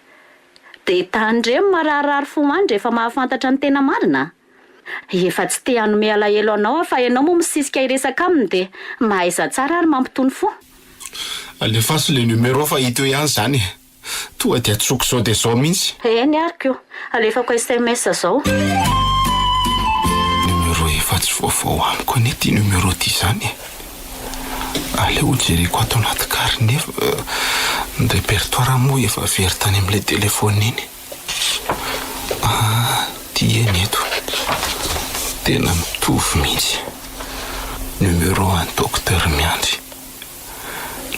de tandremo mararirary fo any rehefa mahafantatra ny tena marina efa tsy te hanome alahelo anao fa ianao moa misisika hiresaka aminy de mahaiza tsara ary mampitony fo alefaso le numero fa hita eo ihany zany toa dia tsoko zao de zao mihitsy eny ariko alefako SMS zao numero efa tsy vaovao amiko anie ty numero ty zany aleo jereko ato anaty carnet ny répertoire moa efa very tany amin'ilay telefona iny ty eny eto tena mitovy mihitsy numero an docteur Miandry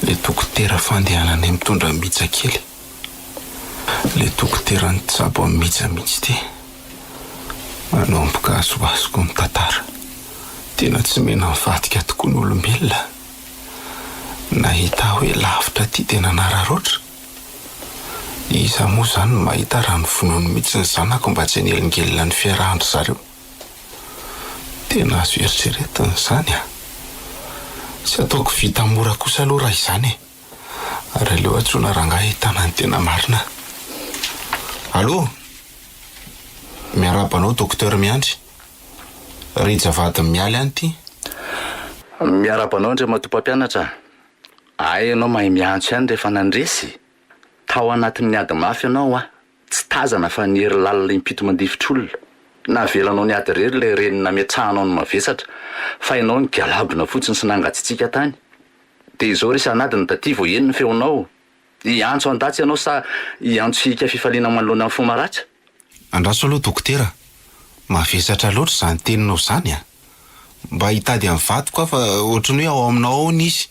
le dokotera fandehananay mitondra mitsa kely le dokotera ny tsabo amin'ny mitsa mihitsy ty manomboka azoazoko ny tantara tena tsy mena mivadika tokoa ny olombelona nahita hoe lavitra ty tena nararoatra iza moa zany mahita raha ny vonoany mihitsy ny zanako mba tsy hanelingelina ny fiarahandro zareo tena azo eritreretiny zany tsy ataoko vita mora kosa aloha raha izany ary aleo atsona rangahy hitana ny tena marina allo miarabanao dokotera Miandry rijavady mialy any ty miarabanao ndre matompampianatra ay ianao mahay miantso ihany rehefa nandresy tao anatin'ny ady mafy ianao tsy tazana fa ny hery lalina impito mandifitr'olona navelanao ny ady rery le renina miatrahanao ny mavesatra fa ianao ny galabona fotsiny sy nangatsitsika tany de izao resy anadiny taty vo eny ny feonao iantso andatsy ianao sa iantso hika fifaliana manoloana amin'ny fomaratsy andraso aloha dokotera mavesatra loatra zany teninao zany mba hitady amin'ny vadiko fa ohatrany hoe ao aminao ao nizy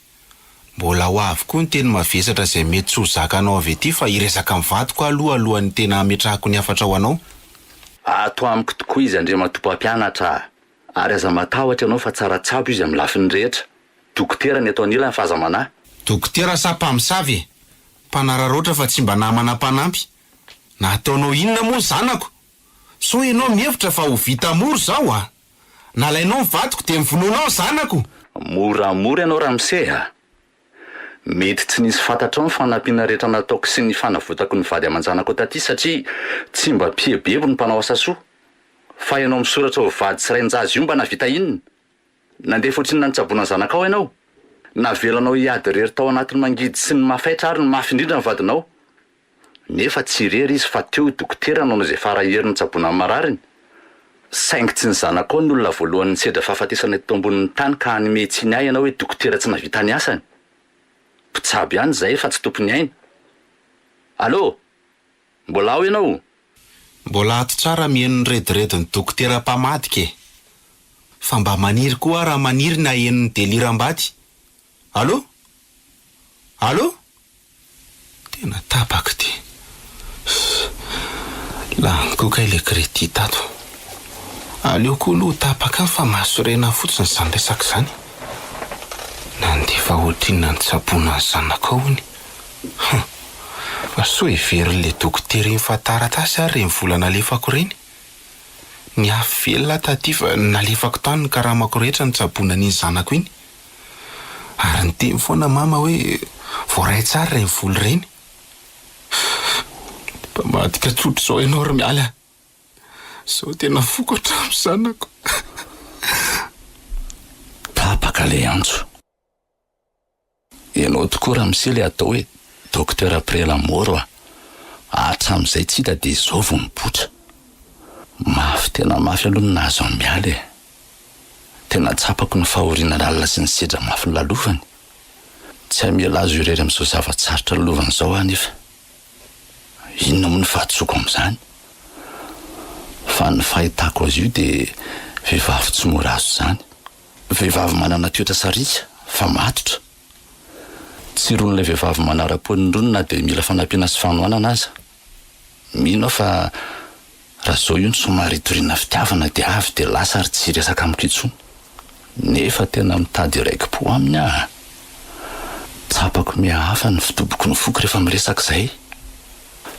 mbola ho avy koa ny teny mavesatra zay mety tsy ho zakanao avy ety fa hiresaka amin'ny vadiko alohan'ny tena ametrahako ny afatra ho anao ato amiko tokoa izy andre matompampianatra ary aza matahotra ianao fa tsara tsabo izy amin'ny lafiny rehetra dokotera ny atao anilany fahazamanahy dokotera sa mpamosavy mpanararoatra fa tsy mba namana mpanampy na ataonao inona moa zanako so ianao mihevitra fa ho vita moro zao nalainao mivadiko de mivonoanao zanako moramora ianao raha miseha mety tsy nisy fantatrao ny fanampiana rehetra nataoko sy ny fanavotako ny vady aman-janako taty satria tsy mba piebebo ny mpanao asa soa fa ianao misoratra ho vady sy rain-jazy io mba navita inona nandefa ohatriny nanitsabona ny zanakao ianao navelanao hiady rery tao anatin'ny mangidy sy ny mafaitra ary ny mafy indrindra ny vadinao nefa tsy rery izy fa teo dokotera anao zay faraherin'ny tsabona amin'ny marariny saingy tsy ny zanakao ny olona voalohany sedra fahafatesana eto ambonin'ny tany ka hanome tsiny ahy ianao hoe dokotera tsy navita ny asany mpitsabo ihany zay fa tsy tompony aina allo mbola ao ianao mbola ato tsara mihaino ny redirediny dokotera mpamadika fa mba maniry koa raha maniry na haino ny deliram-bady allo tena tapaka ty laniko ka ile kredi tato aleo koa aloha tapaka fa mahasorena fotsiny zany resaka zany nandefa ohatriny ny tsabona ny zanakao iny fa so hevery'le dokotera iny fa taratasy ary reny vola nalefako reny ny afy velona taty fa nalefako tany ny karamako rehetra ny tsabona n'iny zanako iny ary ny teny foana mama hoe voaray tsara reny vola reny mpamadika tsotro zao ianao ry miala zao tena foko hatramo zanako tapaka le antso ianao tokoa raha misy le atao hoe dokotera prelamoro hatram'izay tsy hita de izao vo mipotra mafy tena mafy aloha ny nahazo amin'ny mialy tena tsapako ny fahoriana lalina sy ny sedra mafy ny lalovany tsy hamela azo irery amin'izao zavatsarotra lalovany zao anefa inona moa ny fahatsoko amin'izany fa ny fahitako azy io de vehivavy tsy mora azo zany vehivavy manana toetra sarika fa matotra tsy ron'ilay vehivavy manara-ponindronina dia mila fanampiana sy fanohanana aza. Mino fa raha zao io ny somary hitoriana fitiavana dia avy dia lasa ary tsy resaka amiko intsony. Nefa tena mitady raiki-po aminy aho. Tsapako mihahafa ny fitoboko ny foko rehefa miresaka izay.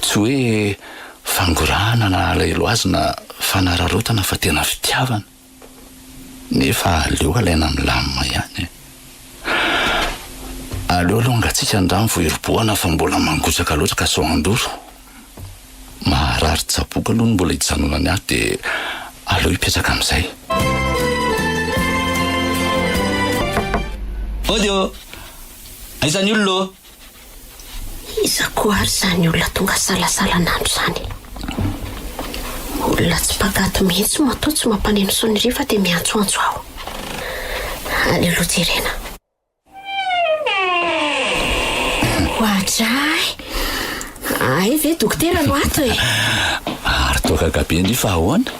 Tsy hoe fangorahana na alahelo azy na fanararotana fa tena fitiavana. Nefa aleo alaina milamina ihany. Aleo aloha angatsika andramo vao hiroboana fa mbola mangotraka loatra ka sao andoro. Maharary tsaboka aloha ny mbola hijanonany ahy dia aleo hipetraka amin'izay. Odio, aizany olona. Iza koa ary zany olona tonga salasalan'andro zany. Olona tsy mpakato mihitsy matoa tsy mampaneno soniriva dia miantsoantso aho. Aleo aloha jerena. Hoatray. Ay ve dokotera no ato e. Ary toaka gabe ny fa ahoana?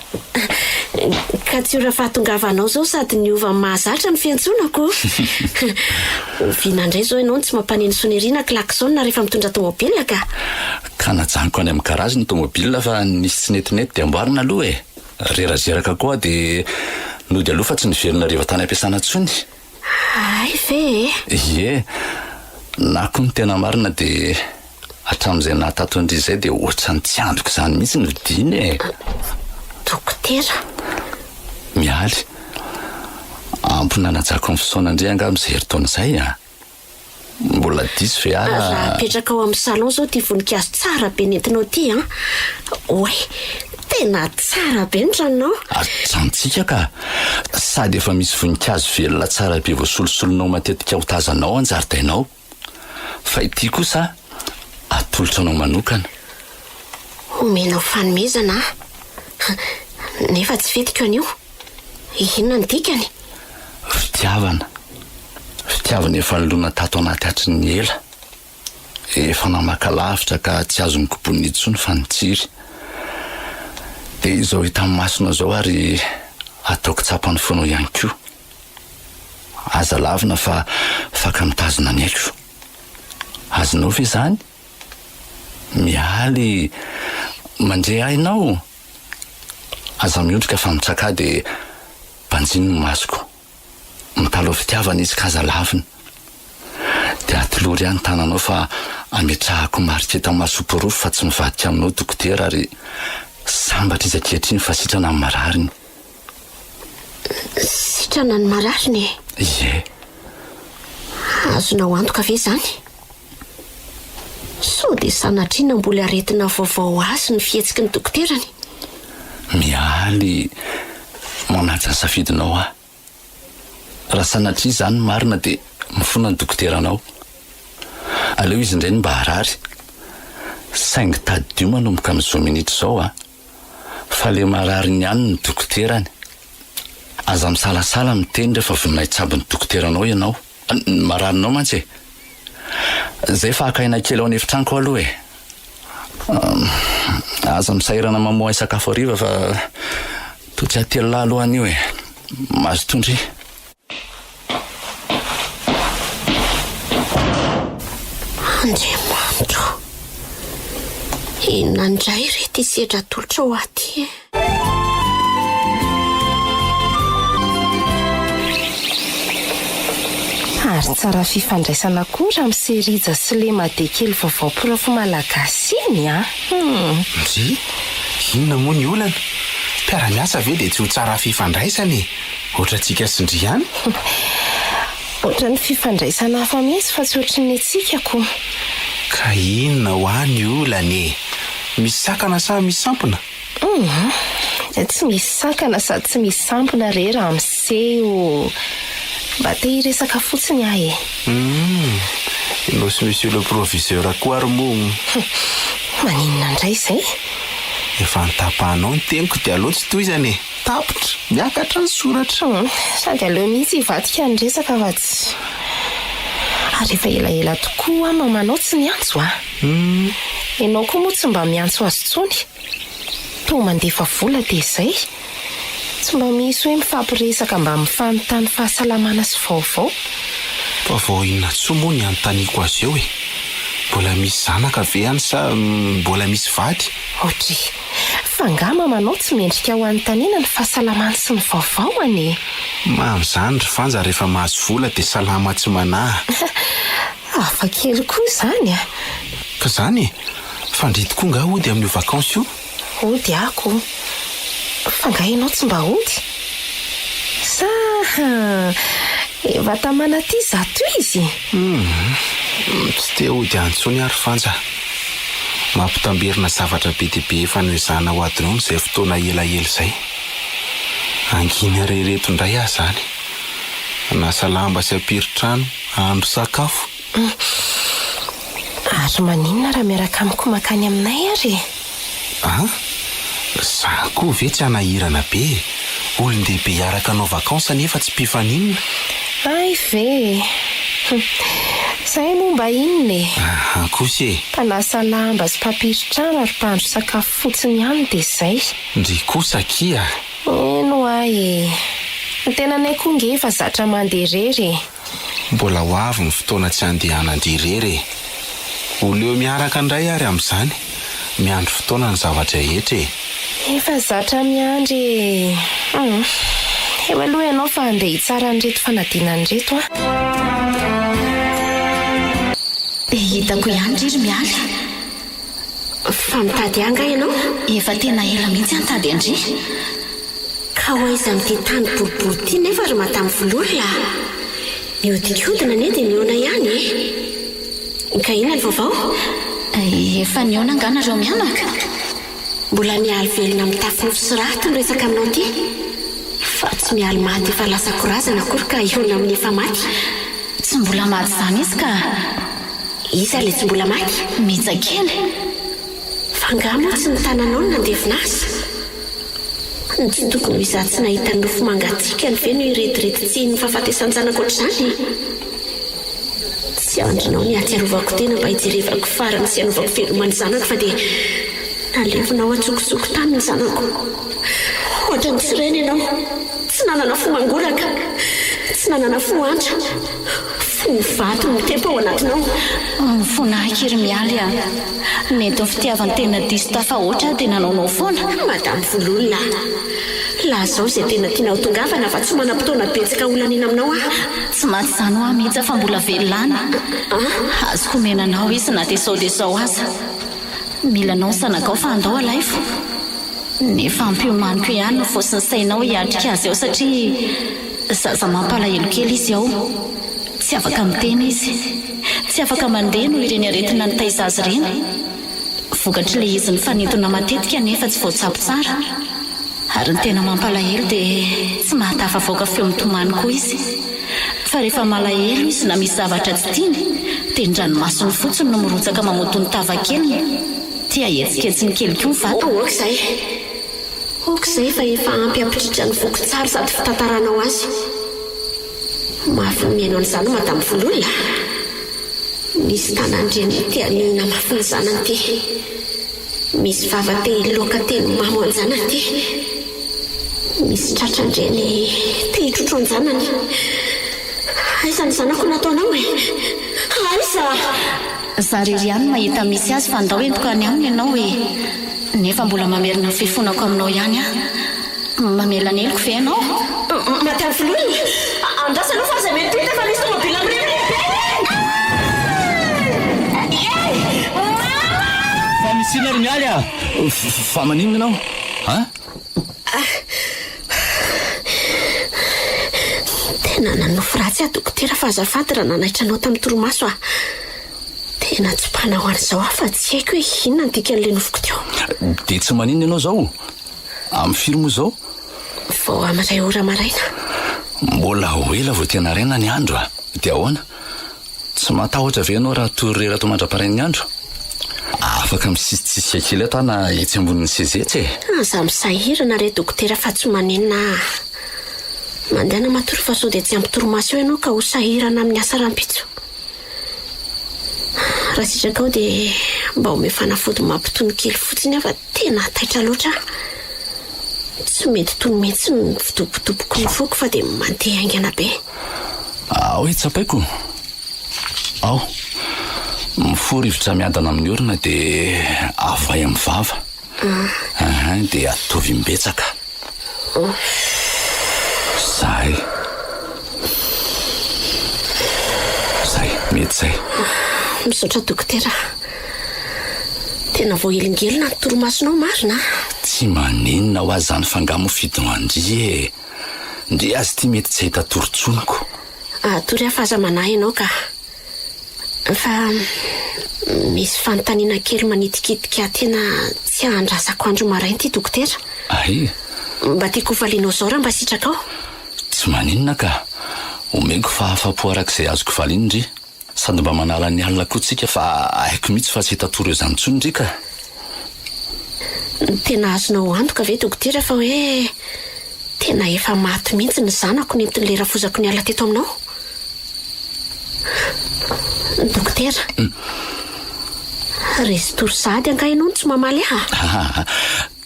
Ka tsy ora fahatongavanao zao sady niova mahazatra ny fiantsonako. Ovinandray zao ianao tsy mampaneno sonirina klakson na rehefa mitondra tômôbilina ka. Ka najanoko any amin'ny karazy ny tômôbilina fa nisy tsy netinety dia amboarina aloha e. Rerazeraka koa dia nody aloha fa tsy niverina rehefa tany ampiasana intsony. Ay ve? Ie, na koa ny tena marina dia hatramin'izay nahatato indry izay dia ohatrany tsy androko izany mihitsy no diny e. Dokotera. Mialy. Ampona najako ny fisaonandre anga amin'izay herintaona izay a. Mbola diso ve Raha petraka ao amin'ny salon zao ty voninkazo tsara be nentinao ty a. Oe, tena tsara be ny tranonao. Atrantsika ka. Sady efa misy voninkazo velona tsara be voasolosolonao matetika ho tazanao an-jaridainao. Fa ity kosa atolotra anao manokana. Omenao fanomezana. Nefa tsy fetiko anio. Inona ny dikany? Fitiavana. Fitiavana efa nilona tato anaty atry ny ela. Efa namaka lavitra ka tsy azo mikobony intsony fa nitsiry. Dia izao hita amin'ny masona zao ary ataoko tsapany foanao ihany koa. Aza lavina fa faka mitazona ny aiko. Azonao ve zany? Mialy mandre ainao. Aza miondrika fa mitraka dia banjiny ny masoko. Mitalo fitiavana izy ka aza lavina. Dia atolory ihany tananao fa ametrahako mariketa masopo rofo fa tsy mivadika aminao dokotera ary sambatra izy ankehitriny fa sitrana amin'ny marariny. Sitrana ny marariny? Ie. Azonao antoka ve zany? So dia sanatriana mbola aretina vaovao azy ny fihetsiky ny dokoterany. Mialy manaja ny safidinao aho. Raha sanatria zany marina dia mifona ny dokoteranao. Aleo izy indray ny mba harary. Saingy tady dio manomboka amin'izao minitra izao a. Fa le marariny ihany ny dokoterany. Aza misalasala miteny rehefa vonina hitsabo ny dokoteranao ianao. Mararinao mantsy e. Zay fa akaina kely ao anefitraniko aloha e. Aza misairana mamoa sakafo hariva fa toa tsy atelo lahy aloha an'io e. Mazo tondry. Andriamanitro. Inona indray rety isedra tolotra ho aty e. Ary tsara fifandraisana koa raha miserija sy le madekely vaovao porofo malagasy iny a. Ndry, inona moa ny olana? Mpiara-miasa ve dia tsy ho tsara fifandraisany? Ohatrantsika sy ndry ihany? Ohatran'ny fifandraisana hafa mihitsy fa tsy ohatran'ny antsika koa. Ka inona ho any olany? Misy sakana sa misy sampona? Tsy misy sakana sady tsy misy sampona re raha miseho. Mba te hiresaka fotsiny ahy e. Ianao sy monsieur le proviseur koa ary moa. Maninona indray izay? Efa nitapahanao ny teniko dia aleo tsy toizany e. Tapotra, miakatra ny soratra. Sady aleo mihitsy hivadika ny resaka fa tsy. Ary efa elaela tokoa mamanao tsy miantso a. Ianao koa moa tsy mba miantso azy intsony. Toa mandefa vola dia izay. Tsy mba misy hoe mifampiresaka mba mifanontany fahasalamana sy vaovao. fa vao inona tsoa moa ny anontaniako azy eo e. Mbola misy zanaka ve any sa mbola misy vady? Otry, fa nga mamanao tsy mendrika ho anontaniana ny fahasalamany sy ny vaovao anie. Mamy zany ry Vanja, rehefa mahazo vola dia salama tsy manahy. Hafa kely koa zany a. Ka zany e, fandrito koa nga ody amin'io vakansy io? Ody ako. Fa nga ianao tsy mba ody? Sa efa tamana ty zato izy. Tsy te ody antsony ary Vanja. Mampitamberina zavatra be dia be efa noezana ho adinao izay fotoana elaela izay. Anginy rehereto indray aho zany. Nasa lamba sy apiritrano, ahandro sakafo. Ary maninona raha miaraka amiko makany aminay ary? Za koa ve tsy anahirana be? Olon-dehibe hiaraka anao vakansa nefa tsy mpifaninona. Ay ve. Zay moa mba inona e? Kosa e. Mpanasa lamba sy mpapiritrano ary mpahandro sakafo fotsiny ihany dia izay. Ndry kosa kia. Eno ay e. Ny tenanay koa nge efa zatra mandeha irery. Mbola ho avy ny fotoana tsy andehanandry irery. Oleo miaraka indray ary amin'izany. Miandry fotoana ny zavatra rehetra e. Efa zatra miandry. Eo aloha ianao fa andeha hitsara an'ireto fanadinana ireto a. Hitako ihany ry miala. Fa mitady anga ianao? Efa tena ela mihitsy antady andry. Ka ho aiza amin'ity tany boribory ity nefa ry matamy vololona. Miodikodina anie dia miona ihany e. Ka inona ny vaovao? Efa niona nga nareo mianaka? Mbola mialy velona mitafy nofo sy raty miresaka aminao ity. Fa tsy mialy maty efa lasa korazana akory ka iona amin'ny efa maty. Tsy mbola maty zany izy ka. Iza le tsy mbola maty? Mitsa kely. Fa nga moa tsy nitananao no nandevina azy. Tsy tokony mizaha tsy nahita ny nofo mangatsiaka ny ve no iretirety tsy ny fahafatesan-janako ohatr'izany. Tsy andrinao ny atsiarovako tena mba hijerevako farany sy anovako velomany zanako fa dia nalevinao atsokosoko tany ny zanako. Ohatra ny tsirena ianao, tsy nanana fo mangolaka, tsy nanana fo antra, fo vato ny tempo ao anatinao. Fonahiky ry mialy a. Mety ny fitiavany tena diso tafa ohatra dia nanaonao foana. Madame vololona, laha zao izay tena tianao tongavana fa tsy manam-potoana betsaka olanina aminao ah. Tsy maty zany ho mihitsy fa mbola velolana. Azoko menanao izy na dia sao dia sao aza. Milanao sanakao fa andao alaifo. Nefa ampiomaniko ihany no fosiny sainao hiatrika azy ao satria zaza mampalahelo kely izy ao. Tsy afaka miteny izy. Tsy afaka mandeha no ireny aretina ny taiza azy ireny. Vokatry ilay izy ny fanintona matetika nefa tsy voatsapo tsara. Ary ny tena mampalahelo dia tsy mahatafavoaka feo mitomany koa izy. Fa rehefa malahelo izy na misy zavatra tsy tiany dia ny ranomasony fotsiny no mirotsaka mamoto ny tava keliny. Tia etsiketsiny kely koa vato. Okizay fa efa ampy ampitritra ny voko tsara sady fitantaranao azy. Mahafinmiaino an'izany madame vololona. Misy tanandreny tia nina mafy ny zanany ty. Misy vava te loka teny mamo ny zanany ty. Misy tratrandreny te hitrotro ny zanany. Aiza ny zanako nataonao e? Aiza? Zarery ihany mahita misy azy fa ndao entiko any aminy ianao e. Nefa mbola mamerina ny fifonako aminao ihany a. Mamela ny eloko ve ianao? Madame vololona, andrasanao fa izay mety hita fa nisy tomobila amin'ireny Fa misina ry mialy a. Fa maninona ianao? Tena nanofo ratsy aho dokotera fa azafady raha nanaitranao tamin'ny torimaso a. Tena tsy mpanao an'izao aho fa tsy haiko hoe inona ny dikan'ilay nofoko teo. Dia tsy maninona ianao zao? Amin'ny firy moa zao? Vao amin'ray ora maraina. Mbola ho ela vao tena raina ny andro a. Dia ahoana? Tsy matahotra ve ianao raha torera ato mandra-parain'ny andro? Afaka misisitsisika kely ato na etsy ambonin'ny sezetsy e. Aza misahirana re dokotera fa tsy maninona. Mandehana matory fa sao dia tsy ampy torimaso ianao ka ho sahirana amin'ny asa rahampitso. Raha sitraka ao dia mba ome fanafody mampitony kely fotsiny aho fa tena taitra loatra. Tsy mety tony mihitsy ny fitopitopoko ny foko fa dia mandeha aingana be. Hoe tsapaiko. ao miforivotra miadana amin'ny orona dia avay amin'ny vava dia atovy mbetsaka zay mety zay misaotra dokotera, tena voahelingelina ny toromasonao marina. tsy maninona ho azy zany fangamo fidino andry ndre azy ty mety tsy hita torontsoniko. Tory afa aza manahy ianao ka fa misy fanontaniana kely manitikitika tena tsy andrasako andro marainy ty dokotera. Ay, mba tiako valianao zao raha mba sitraka ao. tsy maninona ka omeko fahafapo arak'izay azoko valindry sady mba manala ny alina koa tsika fa haiko mihitsy fa tsy hita toro eo zany tsondry ka. Tena azonao antoka ve dokotera fa hoe tena efa maty mihitsy ny zanako nentin'ny lera fozako ny ala teto aminao dokotera? Resy toro sady anka ianao tsy mamaly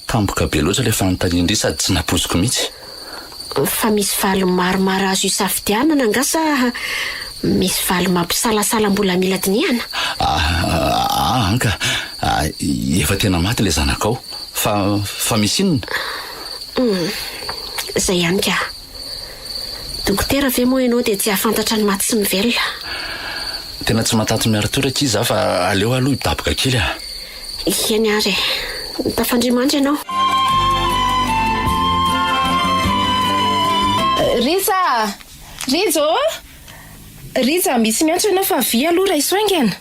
tampoka be loatra le fanontaniandry sady tsy napoziko mihitsy. Fa misy valy maromaro azo isafidianana angasa misy valy mampisalasala mbola mila dinihana. Anka efa tena maty le zanakao fa misy inona? Zay ihany ka dokotera ve moa ianao dia tsy ahafantatra ny maty sy ny velona? Tena tsy matato miaratoraka izy fa aleo aloha hidaboka kely Iany ary tafandrimandry ianao. Riza misy miantso ianao fa vy aloha raha isoaingana.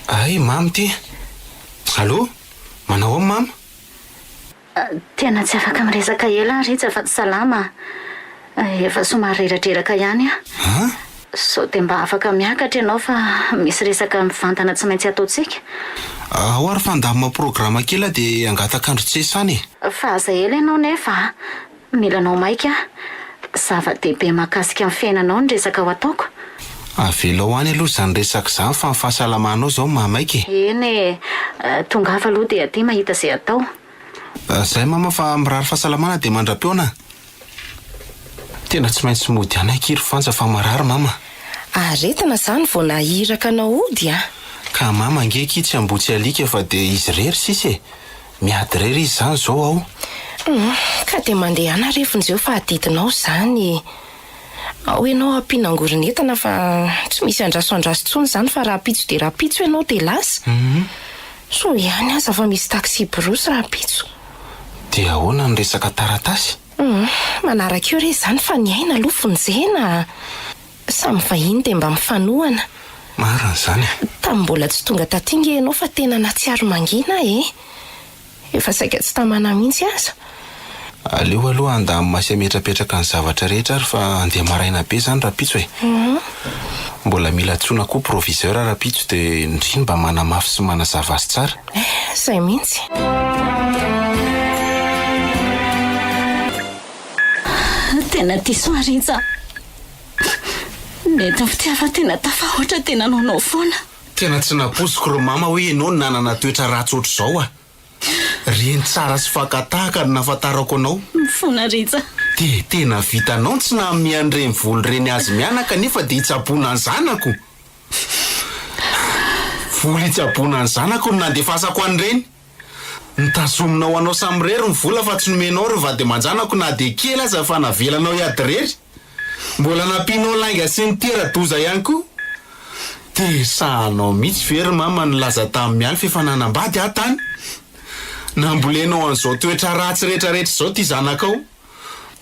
Ay mamy ty. Allo, manao ao mama? Tena tsy afaka miresaka ela Riza fa salama. Efa somary reradreraka ihany so dia mba afaka miakatra ianao fa misy resaka mivantana tsy maintsy ataotsika. Ao ary fandamina programa kely dia angatakandro tsesany. Fa aza ela ianao nefa milanao maika zava-dehibe mahakasika amin'ny fiainanao ny resaka ho ataoko. Avela ho any aloha zany resaka zany fa ny fahasalamanao zao mamaiky. Eny tonga hafa aloha dia aty mahita izay atao. Zay mama fa mirary fahasalamana dia mandra-peona. Tena tsy maintsy mody anay kiry fanja fa marary mama. Aretina zany vao nahiraka anao ody Ka mama angeky tsy ambotsy alika fa dia izy rery sisy miady rery izy zany zao ao. Ka dia mandeha ana refon'izeo fa adidinao zany. Ao ianao ampinangoronetana fa tsy misy andrasoandraso tsony zany fa raha pitso dia raha pitso ianao dia lasa. So ihany aza fa misy taxi brosy raha pitso. Dia ahoana ny resaka taratasy? Manaraka eo re zany fa ny aina aloha fonjena. Samy vahiny dia mba mifanohana. Marina zany. Tambola tsy tonga tatinga ianao fa tena natsiaro mangina efa saika tsy tamana mihitsy aza. Aleo aloha anda masemetrapetraka ny zavatra rehetra ary fa andeha maraina be zany rapitso mbola mila tsona koa proviseur rapitso dia ndriny mba manamafy sy manazava azy tsara. Zay mihitsy. Tena diso Riza. Mety fitiava tena tafahoatra tena naonao foana. Tena tsy napoziko ro mama hoe ianao nanana toetra ratsy ohatr'izao reny tsara sy fakatahaka ny nafantarako anao. Mifona Riza. Dia tena vitanao tsy na mian'ireny volo reny azy mianaka nefa dia hitsaboana ny zanako. Vola hitsaboana ny zanako no nandefasako an'ireny. Nitazominao anao samy rery ny vola fa tsy nomenao ro va dia manjanako na dia kely aza fa navelanao hiady rery. Mbola nampianao lainga sy ny tera-doza ihany koa. Dia sahanao mihitsy very mama nilaza tamin'ny aly fifananam-bady tany. Nambolenao an'izao toetra ratsy rehetrarehetra izao ty zanakao.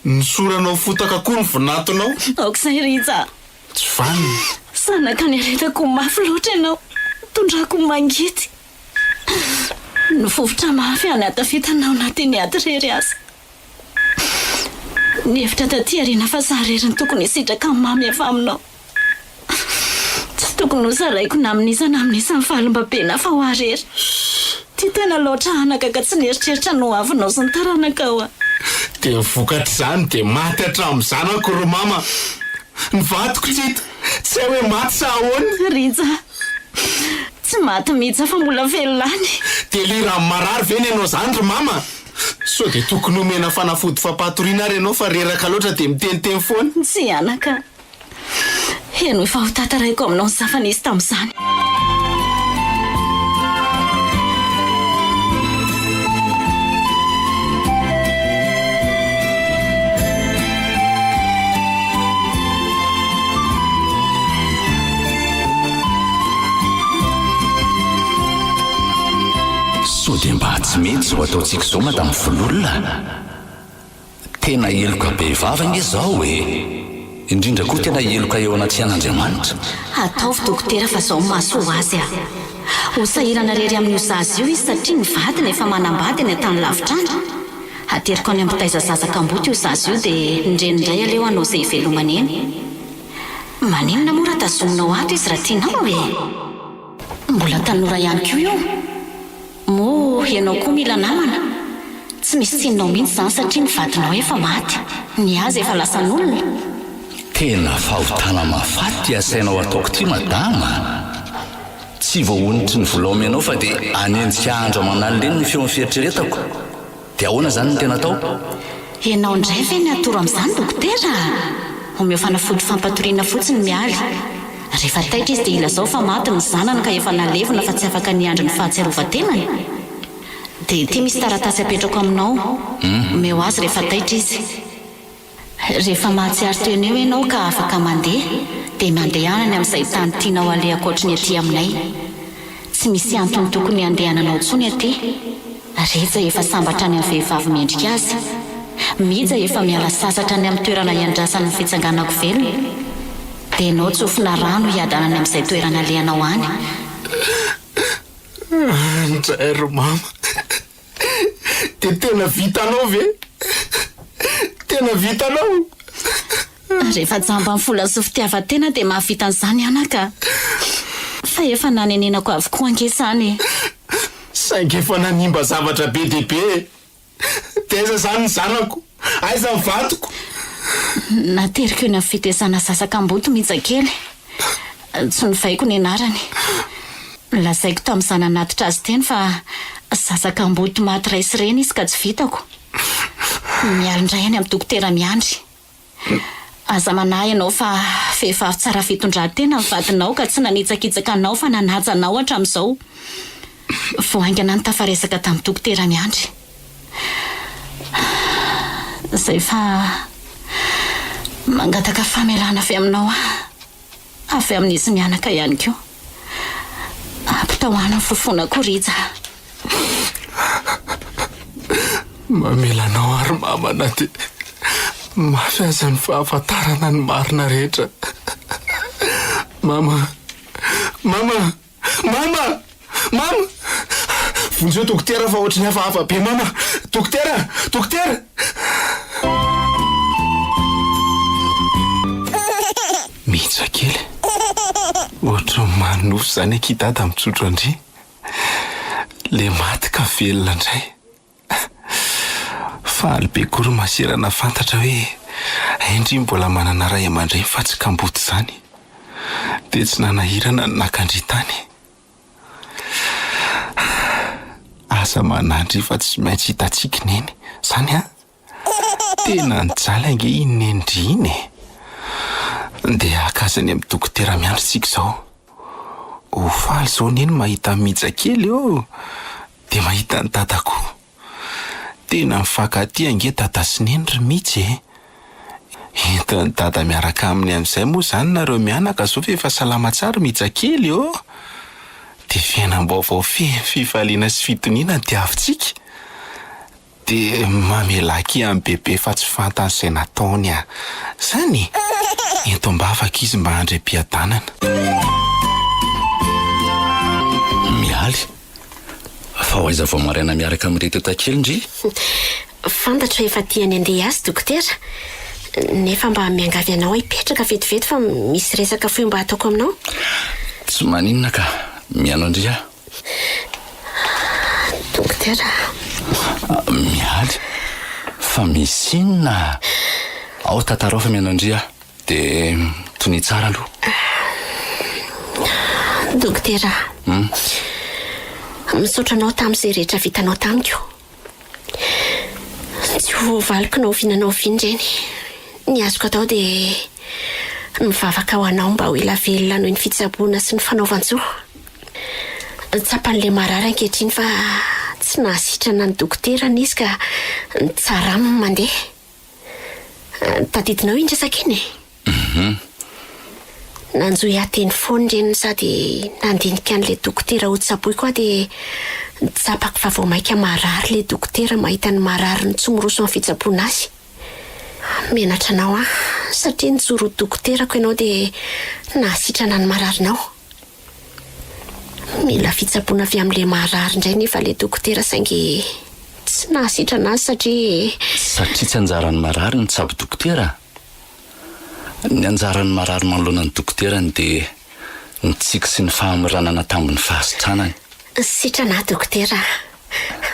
Nisoranao fotaka koa ny vinatonao. Aok'izay Riza. Tsy vaniny. Sanaka ny aretako mafy loatra ianao. Tondrako mangity. Nifofotra mafy any atafitanao anatin'ny ady rery azy. Ny hevitra taty arina fa zarery ny tokony sitraka mamy efa aminao. Tsy tokony ho zaraiko na amin'izana amin'isan'ny fahalim-babena fa ho arery. Ty tena loatra anaka ka tsy neritreritra no avinao sy ny taranaka ao Dia vokatra zany dia maty hatramin'ny zanako ro mama. Ny vadiko tsito tsy hoe maty sa ahoana. Riza, tsy maty mihitsy fa mbola velona. Dia lera marary ve ny anao zany ro mama. So dia tokony omena fanafody fampatoriana ary ianao fa reraka loatra dia miteniteny foana. Tsy anaka. eno efa ho tataraiko aminao ny zafanisy tamin'izany. so dia mba tsy mety zao ataontsika izao madamo vololona. Tena eloka be vavana izao hoe indrindra koa tena eloka eo anaty an'Andriamanitra. Ataovy dokotera fa zao mahasoa azy aho. Ho sahirana rery amin'io zaza io izy satria ny vadiny efa manambady ny tany lavitrany. Ateriko any ampitaiza zazakam-boty io zaza io dia indrenindray aleo anao izay velomany eny. Maninona mora tazominao ato izy raha tianao hoe mbola tanora ihany koa io. Mo ianao koa mila namana. Tsy misy tsinonao mihitsy izany satria ny vadinao efa maty. Ny azy efa lasa n'olona. Tena fahotana mafaty asainao ataoko ty madama. Tsy voaonitry ny volaome anao fa dia anenjika andro aman'alina eny ny feo ny fieritreretako. Dia ahoana izany ny tena atao? Ianao indray ve ny atoro amin'izany dokotera? Omeo fanafody fampatoriana fotsiny mialy. Rehefa taitra izy dia ilazao fa maty ny zanany ka efa nalevona fa tsy afaka niandry ny fahatsiarovan-tenany. Dia ity misy taratasy apetrako aminao. Omeo azy rehefa taitra izy. Rehefa mahatsiaro teny eo ianao ka afaka mandeha dia mandehanany amin'izay tany tianao aleha ankoatra ny aty aminay. Tsy misy antony tokony handehananao intsony aty. Reza efa sambatra any amin'ny vehivavy miendrika azy. Mija efa miala sasatra any amin'ny toerana iandrasana ny fitsanganako velona. Dia ianao tsofina rano hiadanany amin'izay toerana alehanao any. Ndray mama, dia tena vitanao ve? Tena vitanao? Rehefa jamba ny fola sy fitiavan-tena dia mahavita an'izany anaka. Fa efa nanenenako avokoa angesany. Saingy efa nanimba zavatra be dia be. Teza izany ny zanako, aiza ny vatoko. Nateriko eny amin'ny fitesana sasakam-boto mihitsakely. Tsy nivaiko ny anarany. Lazaiko tamin'izany anatitra azy teny fa sasakam-boto maty ray sy reny izy ka tsy vitako. Miala indray any amin'ny dokotera miandry. Aza manahy ianao fa vehivavy tsara fitondran-tena ny vadinao ka tsy nanitsakitsaka anao fa nanaja anao hatramin'izao. Voaingana ny tafaresaka tamin'ny dokotera miandry. Zay fa mangataka famelana avy aminao avy amin'izy mianaka ihany koa. Ampitahoana ny fofonako riza. Mamelanao ary mamana dia mafy aza ny fahafantarana ny marina rehetra. Mama, mama, mama, mama. Vonjeo dokotera fa ohatry ny hafahafa be mama. Dokotera, dokotera. Mihitsy kely. Ohatry manofo izany akidada mitsotro andry. Le maty ka velona indray. Faly be kory masirana fantatra hoe indry mbola manana ray aman-dreny fa tsy kamboty izany. Dia tsy nanahirana ny nakandry tany. Asa manandry fa tsy maintsy hitantsika neny. Izany a? Tena nijaly ange iny nendry iny. Dia akazany amin'ny dokotera miandry tsika izao. Ho faly izao neny mahita mijja kely eo. Dia mahita ny dadako. Tena mifankaty ange dada sy neny ry mihitsy e. Entiny dada miaraka aminy amin'izay moa izany nareo mianaka sao fa efa salama tsara mijja kely eo. Dia fiainam-baovao fifaliana sy fitoniana ny tiavintsika. Dia mamelaki amin'ny bebe fa tsy fantany izay nataony a. Izany ento mba afaka izy mba handre-piadanana. Mialy fa ho aiza vao maraina miaraka amin'ireto takely indry? Fantatra efa tiany andeha azy dokotera. Nefa mba miangavy anao hipetraka vetivety fa misy resaka fohy mba ataoko aminao. Tsy maninona ka, miano indry aho. Dokotera. Mialy fa misy inona? Ao tantarao fa miano indry aho. Dia tony tsara aloha. Dokotera. Misaotra anao tamin'izay rehetra vitanao tamiko. Tsy ho valiko nao vinanao vindreny. Ny azoko atao dia mivavaka ho anao mba ho ela velona noho ny fitsaboana sy ny fanaovan-jo. Tsapan'le marary ankehitriny fa tsy nahasitrana ny dokoterana izy ka tsara aminy mandeha. Tadidinao indrasaka iny e? Nanjohy ateny foana reny sady nandinika an'le dokotera ho tsaboy koa dia nitsapako fa vao maika marary le dokotera mahita ny marary ny tsy miroso amin'ny fitsaboana azy. Menatra anao satria nijoro dokoterako ianao dia nahasitrana ny mararinao. Mila fitsaboana avy amin'le marary indray nefa le dokotera saingy tsy nahasitrana azy satria tsy anjaran'ny marary ny tsabo dokotera. Ny anjaran'ny marary manoloana ny dokoterany dia ny tsiky sy ny fahamiranana tambiny fahasitranany. Sitrana dokotera,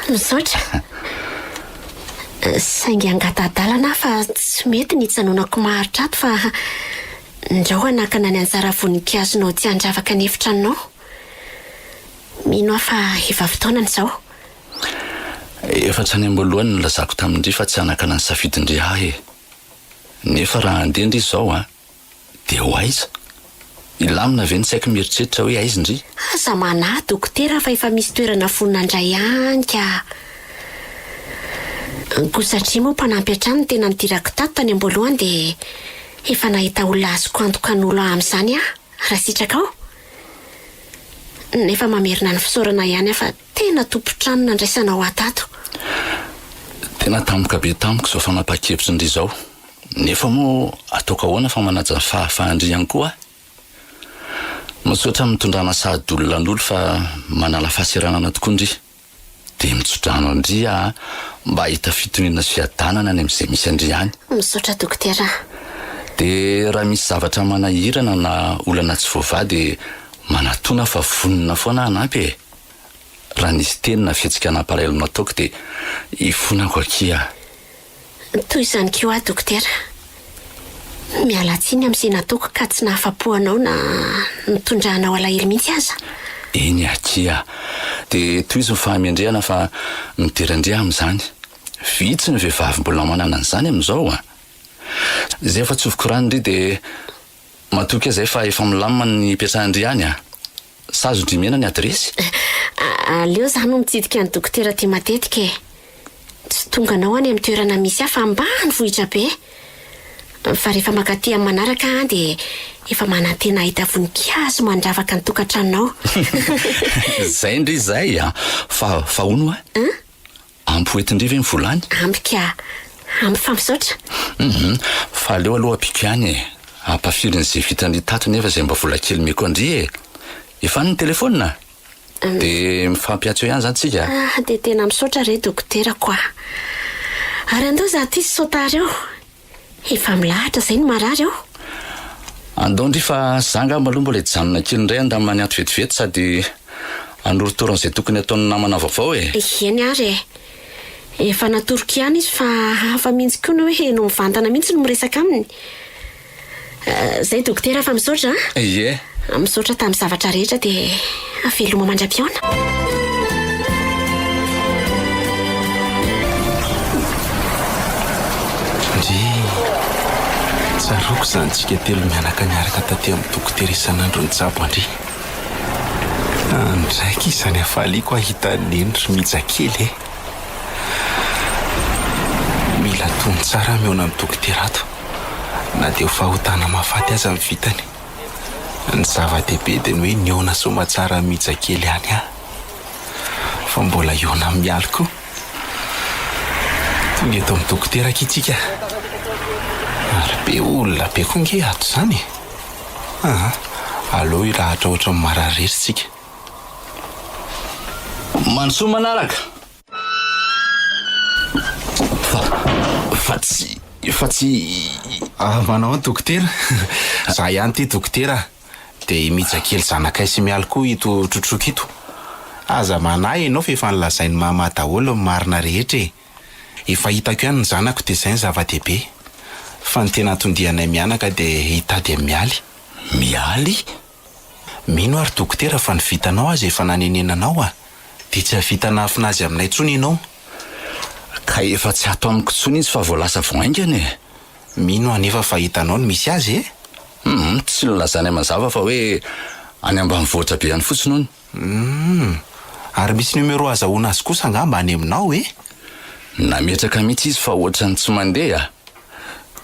misaotra. Saingy angatadalana fa tsy mety ny itsanonako maharitra ato fa ndrao anakana ny anjara voninkazo tsy handravaka ny efitranonao. Mino fa efa fotoanany izao. Efa tsy any am-boalohany nilazako tamindry fa tsy anakana ny safidindry ahy. Nefa raha andendry izao dia ho aiza? Ilamina ve ny saiko mieritreritra hoe aiza indry? Aza manahy dokotera fa efa misy toerana fonina indray ihany ka. Ko satria moa mpanampy hatrany no tena nidirako tato tany am-boalohany dia efa nahita olona azoko antokan'olo amin'izany raha sitraka ao. Nefa mamerina ny fisaorana ihany fa tena tompo-trano nandraisanao atato. Tena tamoka be tamiko izao fanapa-kevitra indry izao. Nefa moa ataoko ahoana fa manaja ny fahafahandry ihany koa. Misaotra mitondrana sahady olona n'olo fa manala fahaseranana tokoa indry. Dia mitsodrano andry mba hita fitoniana sy fiadanana any amin'izay misy andry ihany. Misaotra dokotera. Dia raha misy zavatra manahirana na olana tsy voava dia manatona fa vonina foana hanampy e. Raha nisy tenina fihetsika namparay nataoko dia hifonako aky Toy izany koa dokotera. Miala tsiny amin'izay nataoko ka tsy nahafapo-anao na nitondrahanao alahelo mihitsy aza. Eny aky dia toy izy ny fahamiandriana fa miderandria amin'izany. Vitsy ny vehivavy mbola manana an'izany amin'izao Izay efa tsoviko rano indry dia matoky izay fa efa milamina ny hipetrahany ihany Sazo ndrimena ny adresy? Aleo zaho no mitsidika ny dokotera ty matetika e. Tsy tonga anao any amin'ny toerana misy afa ambany vohitra be. Fa rehefa makaty amin'ny manaraka dia efa manantena ahita voninkazo mandravaka ny tokantranonao. Zay ndry zay fa ono ampoetindry ve ny volany? Ampika ampy fampisaotra. Fa aleo aloha apiko ihany ampafirin'izay vitany tato nefa izay mba vola kely meko andry efa ny telefona dia mifampiatso ihany zany tsika. Dia tena misaotra re dokotera koa. Ary andao za ty saotary ao. Efa milahatra izay ny marary ao. Andao ndry fa zanga maloha mbola hijanona kely indray andamina ny ato vetivety sady anorotoran'izay tokony ataon'ny namana vaovao Eny ary efa natoroko ihany izy fa hafa mihitsy koa no hoe no mivantana mihitsy no miresaka aminy. Zay dokotera fa misaotra Ie. Misaotra tamin'ny zavatra rehetra dia veloma mandra-piaona. Tsaroko zany tsika telo mianaka niaraka taty amin'ny dokotera isan'andro ny tsabo andry. Ndraiky izany hafaliako ahita nendry mijakely Mila tony tsara miona amin'ny dokotera ato. Na dia ho fahotana mahafaty aza amin'ny vitany. Ny zava-dehibe dia ny hoe niona soma tsara mijakely ihany fa mbola iona mialy koa. Tonga eto amin'ny dokotera kitsika. Ary be olona be koa nge ato izany aleo irahatra ohatra ny marariritsika. Mansoa manaraka. Fa tsy manao dokotera. Za ihany ty dokotera. Dia mijakely zanakay sy mialy koa ito trotroka ito. Aza manahy ianao fa efa nilazainy mama daholo ny marina rehetra Efa hitako ihany ny zanako dia izay ny zava-dehibe. Fa ny tena tondianay mianaka dia hitady amin'ny mialy. Mialy? Mino ary dokotera fa ny vitanao azy efa nanenenanao dia tsy havitana afinazy aminay intsony ianao. Ka efa tsy ato amiko intsony izy fa voalasa voaingany Mino anefa fa hitanao ny misy azy Tsy nolazany mazava fa hoe any ambanivohitra be any fotsiny hony. Ary misy numéro azahoana azy kosa angamba any aminao nametraka mihitsy izy fa ohatrany tsy mandeha.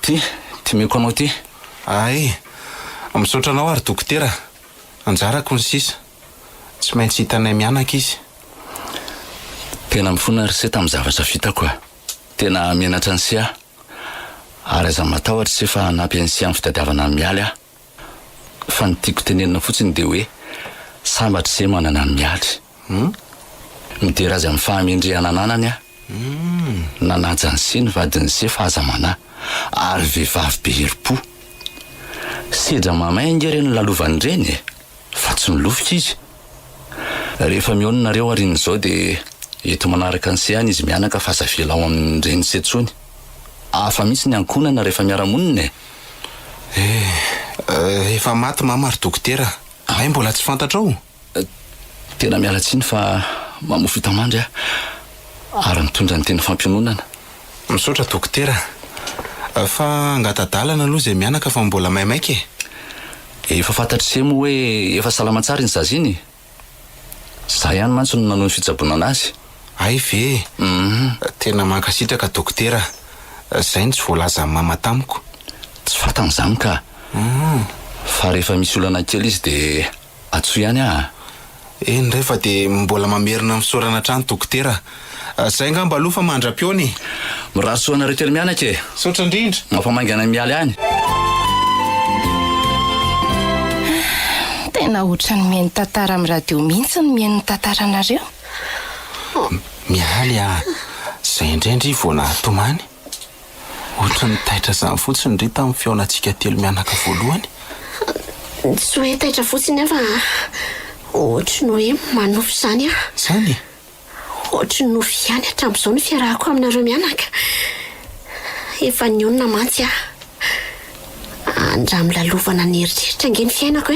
Ty meko anao ty. Ay, misaotra anao ary dokotera. Anjarako ny sisa. Tsy maintsy hitanay mianaka izy. Tena mifona ry se tamin'ny zavatra vitako a. Tena mianatra ny sia. Ary aza matahotra se fa nampy ny sia amin'ny fitadiavana ny mialy a. Fa ny tiako tenenina fotsiny dia hoe sambatra se manana ny mialy. Midera azy amin'ny fahamendrehana ananany a. Nanaja ny se ny vadiny se fa aza mana. Ary vehivavy be herim-po. Sedra mamay ngereny lalovany reny fa tsy milofoka izy. Rehefa miononareo arin'izao dia eto manaraka ny se any izy mianaka fa aza vela ao amin'ny reny setsony. Afa mihitsy ny ankonana rehefa miara-monina efa maty mama ary dokotera. Ay mbola tsy fantatrao. Tena mialatsiny fa mamofo itamandry ary mitondra ny teny fampiononana. Misaotra dokotera. Fa angatadalana aloha zay mianaka fa mbola maimaika Efa fantatry se moa hoe efa salama tsara iny zaza iny. Zah ihany mantsy no nanao ny fitsaboana anazy. Ay ve. Tena mankasitraka dokotera. Zay ny tsy voalaza ny mama tamiko. Tsy fantan'izany ka. Fa rehefa misy olana kely izy dia atsoa ihany ndray fa dia mbola mamerina misaorana trano dokotera. Zay ngamba aloha fa mandra-piony. Mirahasoa anareo kely mianaka Saotra indrindra. Mampamaingana mialy any. Tena ohatrany mihaino tantara amin'ny radio mihitsy ny mihaino tantara anareo. Mialy zay indrindra vao nahatomany. Ohatrany taitra zany fotsiny ry tamin'ny fiaonantsika telo mianaka voalohany. Tsy hoe taitra fotsiny fa ohatry ny hoe manofy zany Zany? Ohatry ny nofy ihany hatramin'izao ny fiarahako aminareo mianaka. Efa nionina mantsy andra milalovana ny heritreritra ange ny fiainako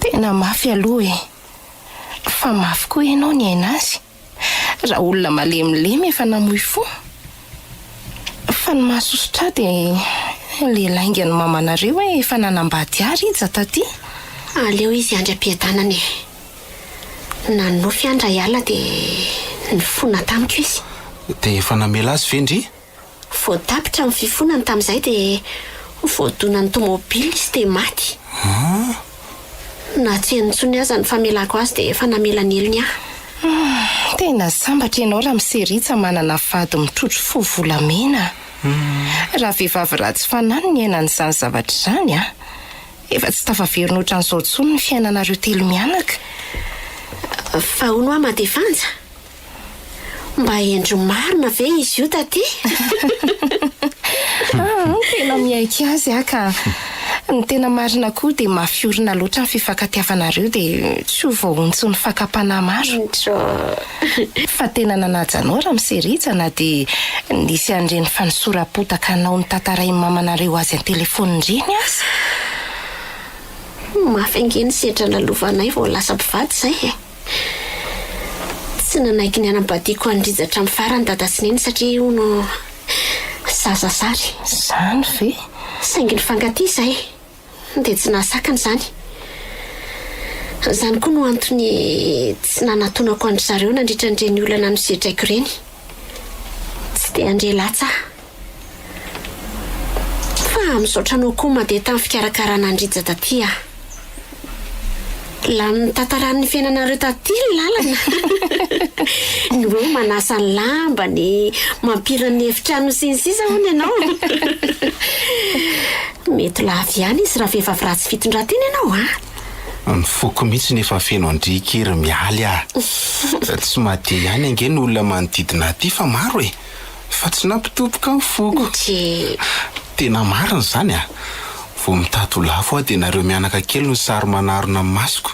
Tena mafy aloha fa mafy koa ianao ny aina azy. Raha olona malemilemy efa namoy fo. Fa ny mahasosotra dia lehilainga ny mamanareo efa nanambady ary izy taty. Aleo izy andra-piadanany na nofy andra iala dia ny fona tamiko izy. Dia efa namela azy vendry? Voatapitra amin'ny fifonany tamin'izay dia voadona ny tomobily izy dia maty. Na tsy enitsony aza ny famelako azy dia efa namela ny elony Tena sambatra ianao raha miseritsa manana vady mitrotro fo volamena. Raha vehivavy ratsy fanany ny ainan'izany zavatra izany efa tsy tafaverina ohatran'izao intsony ny fiainanareo telo mianaka. Fa hono amadefanja mba endro marina ve izy io taty? Tena miaika azy ka ny tena marina koa dia mafiorina loatra ny fifankatiavanareo dia tsy ho voahontsy ny fakapana maro. Fa tena nanajanao raha miseritsana dia nisy an'ireny fanisoram-potaka anao ny tantarain'ny mamanareo azy amin'ny telefony ireny aza. Mafy ange ny sedra nalovanay vao lasa mpivady zay Tsy nanaiky ny anambadiako andrizatra amin'ny farany dada sy neny satria io no zazasary. Zany ve? Saingy ny fankatia zay dia tsy nahasakany zany. Zany koa no antony tsy nanatonako andry zareo nandritra n'ireny olana nosedraiko ireny. Tsy dia andre latsa. Fa misaotra anao koa mandeha tamin'ny fikarakarana andrija taty Lany tantaran'ny fiainanareo taty ny lalana. Ny hoe manasa ny lamba, ny mampirana ny efitrano sy ny sisa hono ianao. Mety lavy ihany izy raha vehivavy ratsy fitondrateny ianao Ny foko mihitsy nefa feno andrikery mialy Tsy mahate ihany ange ny olona manodidina aty fa maro fa tsy nampitopoka ny foko. Tena marina zany Vao mitato lafo dia nareo mianaka kely no sary manarona amin'ny masoko.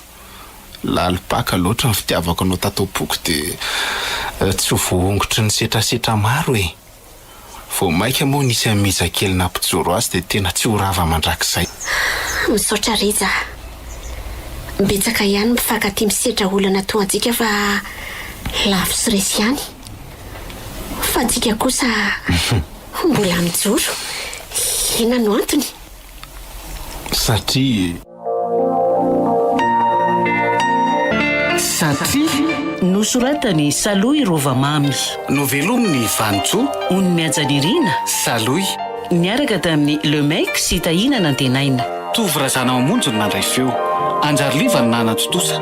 Lalipaka loatra ny fitiavako anao tato am-poko dia tsy ho voahongotry ny setrasetra maro Vao maika moa nisy amiza kely nampijoro azy dia tena tsy ho rava mandrakizay. Misaotra Rija. Betsaka ihany mpifankatia misedra olana toa antsika fa lafo sy resy ihany. Fa antsika kosa mbola mijoro. Ina no antony? satria nosoratany Saloy Rovamamy, novelominy Vanjo, Onony Ajanirina, Saloy, niaraka tamin'ny Le Mec sy Tahina Nantenaina. tovy razana mamonjy no nandray feo, Anjaroliva no nanatotosa.